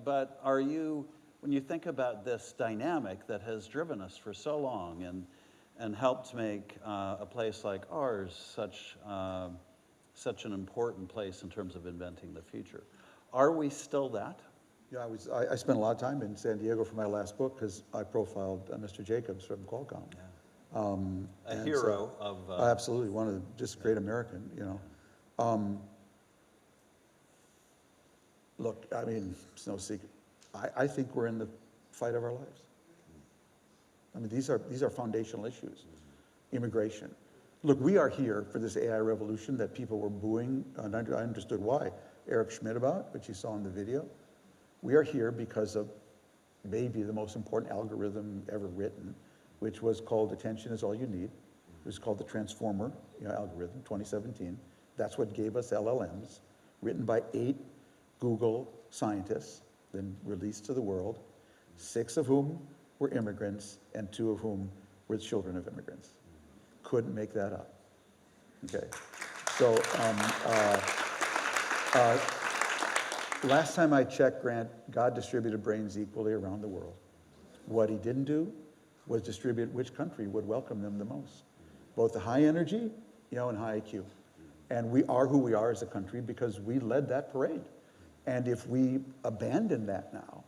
but are you, when you think about this dynamic that has driven us for so long and helped make a place like ours such an important place in terms of inventing the future, are we still that? Yeah, I spent a lot of time in San Diego for my last book because I profiled Mr. Jacobs from Qualcomm. Yeah. A hero of... absolutely, one of the just great American, you know. Look, I mean, it's no secret. I think we're in the fight of our lives. I mean, these are foundational issues. Immigration. Look, we are here for this AI revolution that people were booing, and I understood why. Eric Schmidt about, which you saw in the video. We are here because of maybe the most important algorithm ever written, which was called Attention is All You Need. It was called the Transformer algorithm, 2017. That's what gave us LLMs, written by 8 Google scientists, then released to the world, 6 of whom were immigrants, and 2 of whom were children of immigrants. Couldn't make that up. Okay. So last time I checked, Grant, God distributed brains equally around the world. What he didn't do was distribute which country would welcome them the most. Both the high energy, and high IQ. And we are who we are as a country because we led that parade. And if we abandon that now,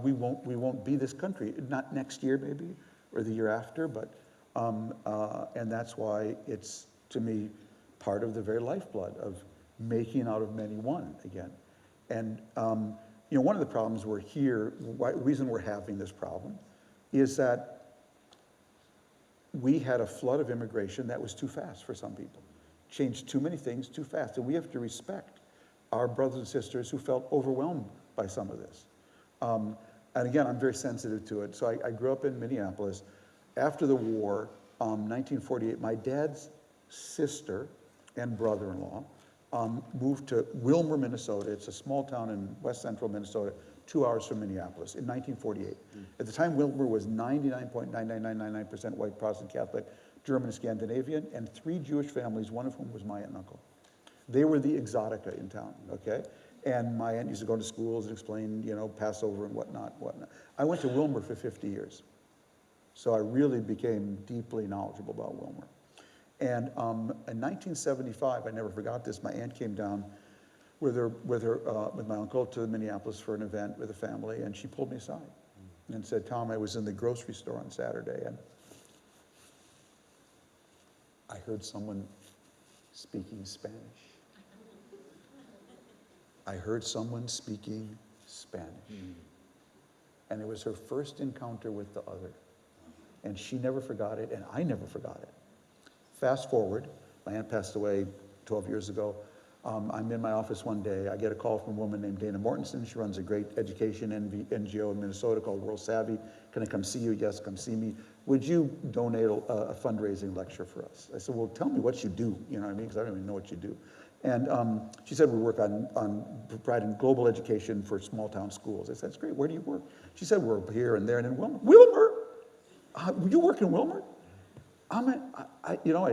we won't be this country. Not next year, maybe, or the year after, but and that's why it's, to me, part of the very lifeblood of making out of many one again. And one of the problems we're here, the reason we're having this problem, is that we had a flood of immigration that was too fast for some people. Changed too many things too fast. And we have to respect our brothers and sisters who felt overwhelmed by some of this. And again, I'm very sensitive to it. So I grew up in Minneapolis. After the war, 1948, my dad's sister and brother-in-law moved to Wilmer, Minnesota. It's a small town in west central Minnesota, 2 hours from Minneapolis, in 1948. At the time, Wilmer was 99.99999% white Protestant Catholic, German and Scandinavian, and 3 Jewish families, one of whom was my aunt and uncle. They were the exotica in town, okay? And my aunt used to go to schools and explain, Passover and whatnot. I went to Wilmer for 50 years. So I really became deeply knowledgeable about Wilmer. And in 1975, I never forgot this, my aunt came down with my uncle to Minneapolis for an event with a family, and she pulled me aside and said, Tom, I was in the grocery store on Saturday, and I heard someone speaking Spanish. I heard someone speaking Spanish. And it was her first encounter with the other. And she never forgot it, and I never forgot it. Fast forward, my aunt passed away 12 years ago. I'm in my office one day. I get a call from a woman named Dana Mortensen. She runs a great education NGO in Minnesota called World Savvy. Can I come see you? Yes, come see me. Would you donate a fundraising lecture for us? I said, well, tell me what you do, you know what I mean? Because I don't even know what you do. And she said, we work on providing global education for small town schools. I said, that's great, where do you work? She said, we're here and there and in Wilmer. Wilmer? You work in Wilmer? I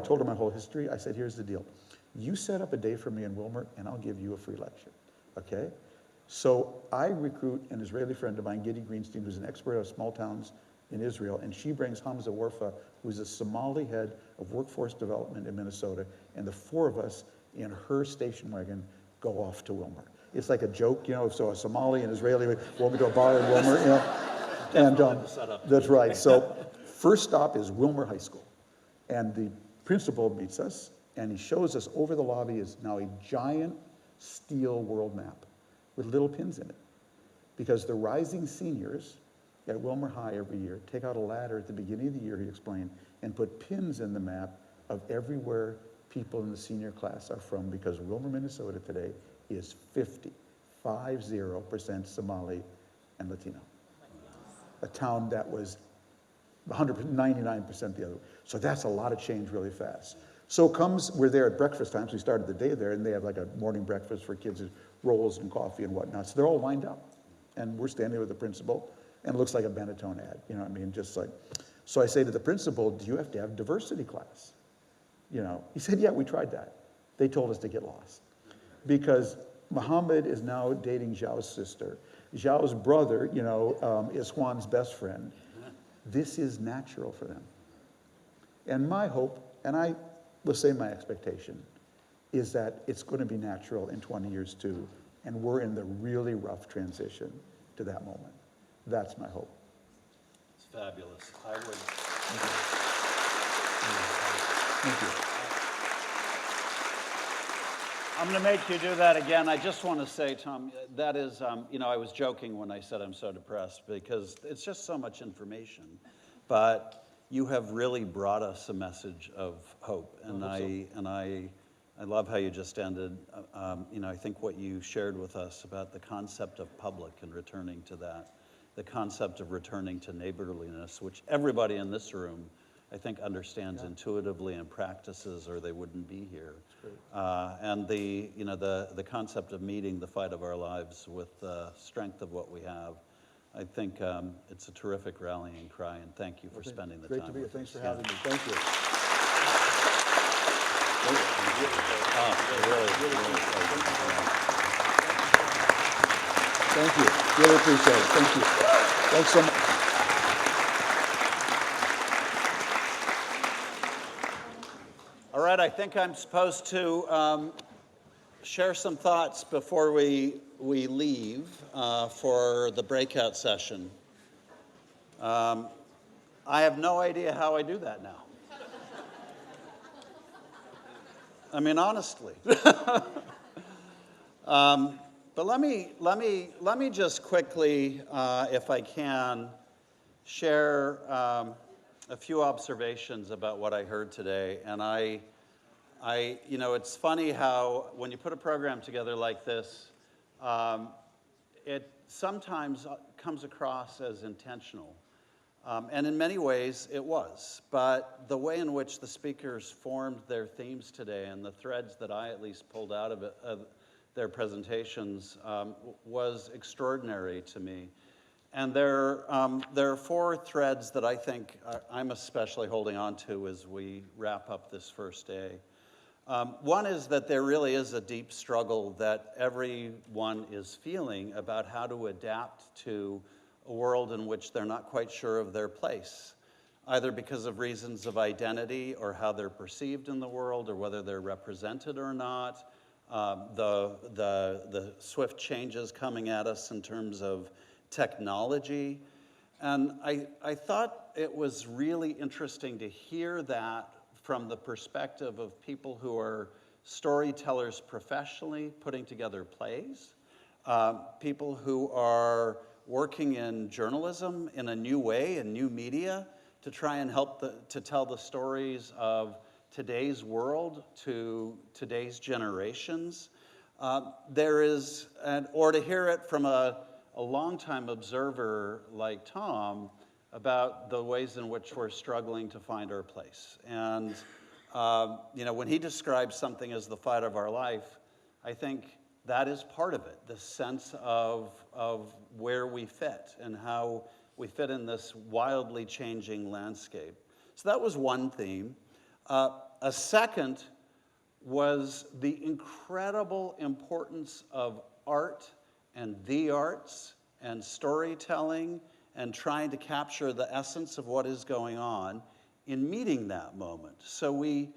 told her my whole history. I said, here's the deal. You set up a day for me in Wilmer, and I'll give you a free lecture, okay? So I recruit an Israeli friend of mine, Giddy Greenstein, who's an expert of small towns in Israel, and she brings Hamza Warfa, who's a Somali head of workforce development in Minnesota, and the 4 of us in her station wagon go off to Wilmer. It's like a joke, so a Somali and Israeli will go to a bar in Wilmer, And that's right. So first stop is Wilmer High School. And the principal meets us, and he shows us over the lobby is now a giant steel world map with little pins in it. Because the rising seniors at Wilmer High every year take out a ladder at the beginning of the year, he explained, and put pins in the map of everywhere people in the senior class are from, because Wilmer, Minnesota today is 50% Somali and Latino. A town that was 99% the other way. So that's a lot of change really fast. So we're there at breakfast time, so we started the day there, and they have like a morning breakfast for kids, rolls and coffee and whatnot. So they're all lined up. And we're standing with the principal, and it looks like a Benetton ad, you know what I mean? Just like, so I say to the principal, do you have to have diversity class? He said, yeah, we tried that. They told us to get lost. Because Muhammad is now dating Zhao's sister. Zhao's brother, is Juan's best friend. This is natural for them. And my hope, and I will say my expectation, is that it's going to be natural in 20 years too, and we're in the really rough transition to that moment. That's my hope. It's fabulous. Thank you. I'm going to make you do that again. I just want to say, Tom, that is, I was joking when I said I'm so depressed because it's just so much information. But you have really brought us a message of hope, and I love how you just ended. I think what you shared with us about the concept of public and returning to that, the concept of returning to neighborliness, which everybody in this room, I think, understands intuitively and practices, or they wouldn't be here. And the concept of meeting the fight of our lives with the strength of what we have. I think it's a terrific rallying cry, and thank you for spending the time. Great to be here. Thanks for having me. Thank you. Thank you. Really appreciate it. Thank you. Thanks so much. All right, I think I'm supposed to share some thoughts before we leave for the breakout session. I have no idea how I do that now. I mean, honestly. But let me just quickly, if I can, share a few observations about what I heard today, and it's funny how when you put a program together like this, it sometimes comes across as intentional. And in many ways, it was. But the way in which the speakers formed their themes today and the threads that I at least pulled out of their presentations was extraordinary to me. And there are four threads that I think I'm especially holding on to as we wrap up this first day. One is that there really is a deep struggle that everyone is feeling about how to adapt to a world in which they're not quite sure of their place, either because of reasons of identity or how they're perceived in the world or whether they're represented or not, the swift changes coming at us in terms of technology. And I thought it was really interesting to hear that from the perspective of people who are storytellers professionally, putting together plays, people who are working in journalism in a new way, in new media, to try and help to tell the stories of today's world to today's generations. Or to hear it from a longtime observer like Tom about the ways in which we're struggling to find our place. And when he describes something as the fight of our life, I think that is part of it, the sense of where we fit and how we fit in this wildly changing landscape. So that was one theme. A second was the incredible importance of art and the arts and storytelling and trying to capture the essence of what is going on in meeting that moment. So we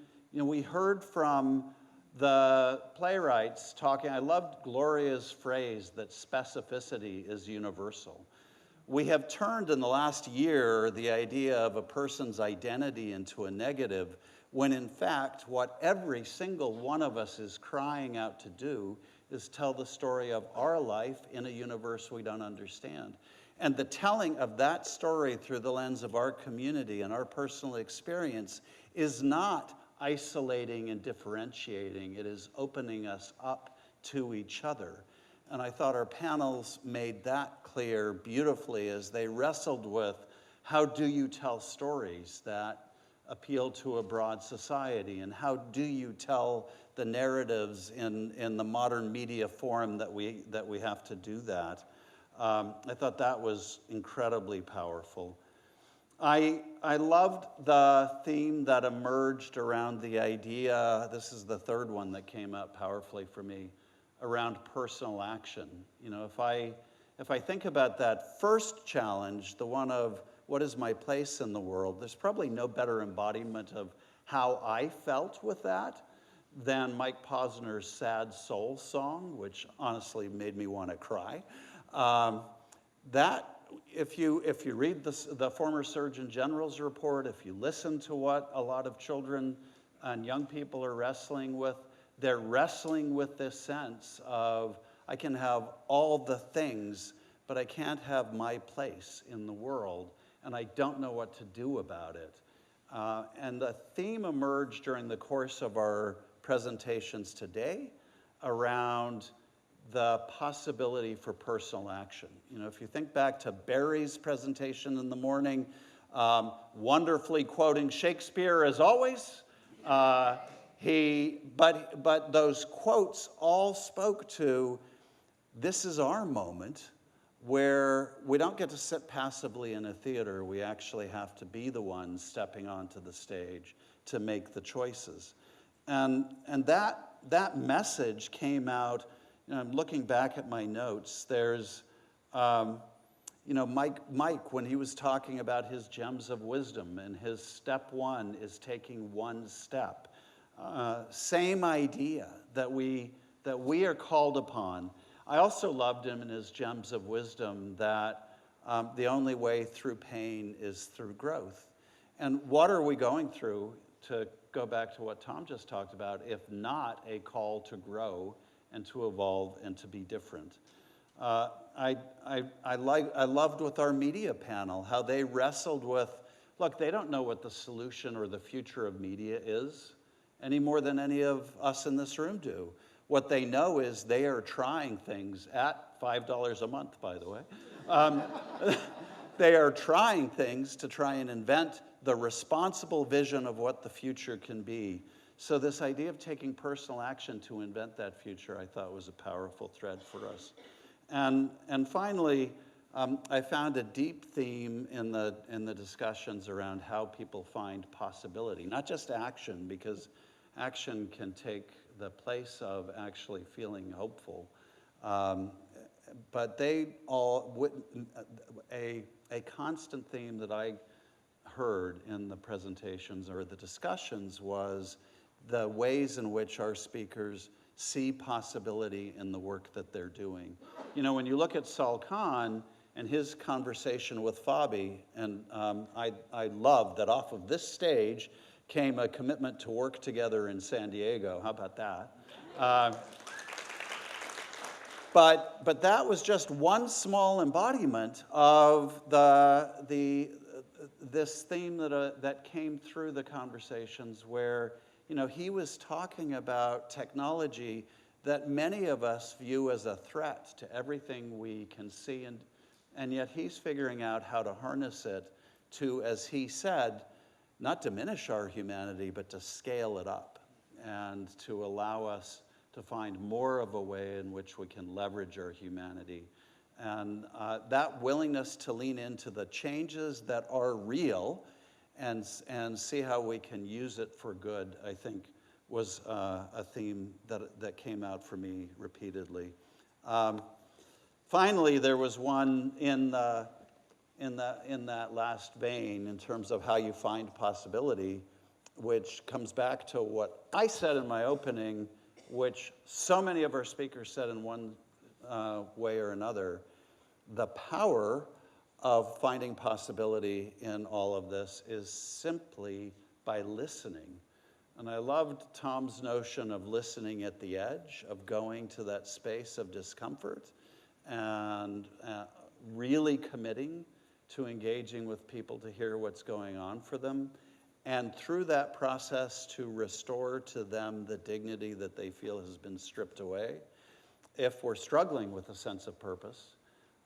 heard from the playwrights talking. I loved Gloria's phrase that specificity is universal. We have turned in the last year the idea of a person's identity into a negative, when in fact what every single one of us is crying out to do is tell the story of our life in a universe we don't understand. And the telling of that story through the lens of our community and our personal experience is not isolating and differentiating. It is opening us up to each other. And I thought our panels made that clear beautifully as they wrestled with how do you tell stories that appeal to a broad society, and how do you tell the narratives in the modern media forum that we have to do that. I thought that was incredibly powerful. I loved the theme that emerged around the idea, this is the third one that came out powerfully for me, around personal action. If I think about that first challenge, the one of what is my place in the world, there's probably no better embodiment of how I felt with that than Mike Posner's Sad Soul song, which honestly made me want to cry. If you read the former Surgeon General's report, if you listen to what a lot of children and young people are wrestling with, they're wrestling with this sense of, I can have all the things, but I can't have my place in the world, and I don't know what to do about it. And the theme emerged during the course of our presentations today around the possibility for personal action. If you think back to Barry's presentation in the morning, wonderfully quoting Shakespeare as always, but those quotes all spoke to, this is our moment where we don't get to sit passively in a theater. We actually have to be the ones stepping onto the stage to make the choices. And that message came out. I'm looking back at my notes. There's, Mike, when he was talking about his gems of wisdom, and his step one is taking one step. Same idea that we are called upon. I also loved him in his gems of wisdom that the only way through pain is through growth. And what are we going through, to go back to what Tom just talked about, if not a call to grow and to evolve and to be different? I loved with our media panel how they wrestled with look, they don't know what the solution or the future of media is any more than any of us in this room do. What they know is they are trying things at $5 a month, by the way. They are trying things to try and invent the responsible vision of what the future can be. So this idea of taking personal action to invent that future, I thought was a powerful thread for us. And finally, I found a deep theme in the discussions around how people find possibility, not just action, because action can take the place of actually feeling hopeful. But they all, a constant theme that I heard in the presentations or the discussions was the ways in which our speakers see possibility in the work that they're doing. You know, when you look at Sal Khan and his conversation with Fabi, and I love that off of this stage came a commitment to work together in San Diego. How about that? But that was just one small embodiment of this theme that came through the conversations where, you know, he was talking about technology that many of us view as a threat to everything we can see, and yet he's figuring out how to harness it to, as he said, not diminish our humanity, but to scale it up and to allow us to find more of a way in which we can leverage our humanity. And that willingness to lean into the changes that are real and see how we can use it for good, I think, was a theme that came out for me repeatedly. Finally, there was one in that last vein in terms of how you find possibility, which comes back to what I said in my opening, which so many of our speakers said in one way or another. The power of finding possibility in all of this is simply by listening. And I loved Tom's notion of listening at the edge, of going to that space of discomfort and really committing to engaging with people to hear what's going on for them. And through that process to restore to them the dignity that they feel has been stripped away. If we're struggling with a sense of purpose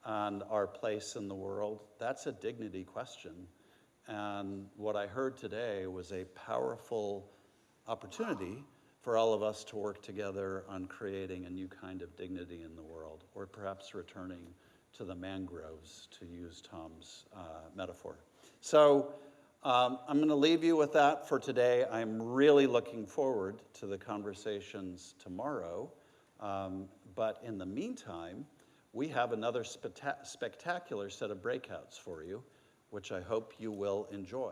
and our place in the world, that's a dignity question. And what I heard today was a powerful opportunity for all of us to work together on creating a new kind of dignity in the world, or perhaps returning to the mangroves, to use Tom's metaphor. So I'm going to leave you with that for today. I'm really looking forward to the conversations tomorrow. But in the meantime, we have another spectacular set of breakouts for you, which I hope you will enjoy.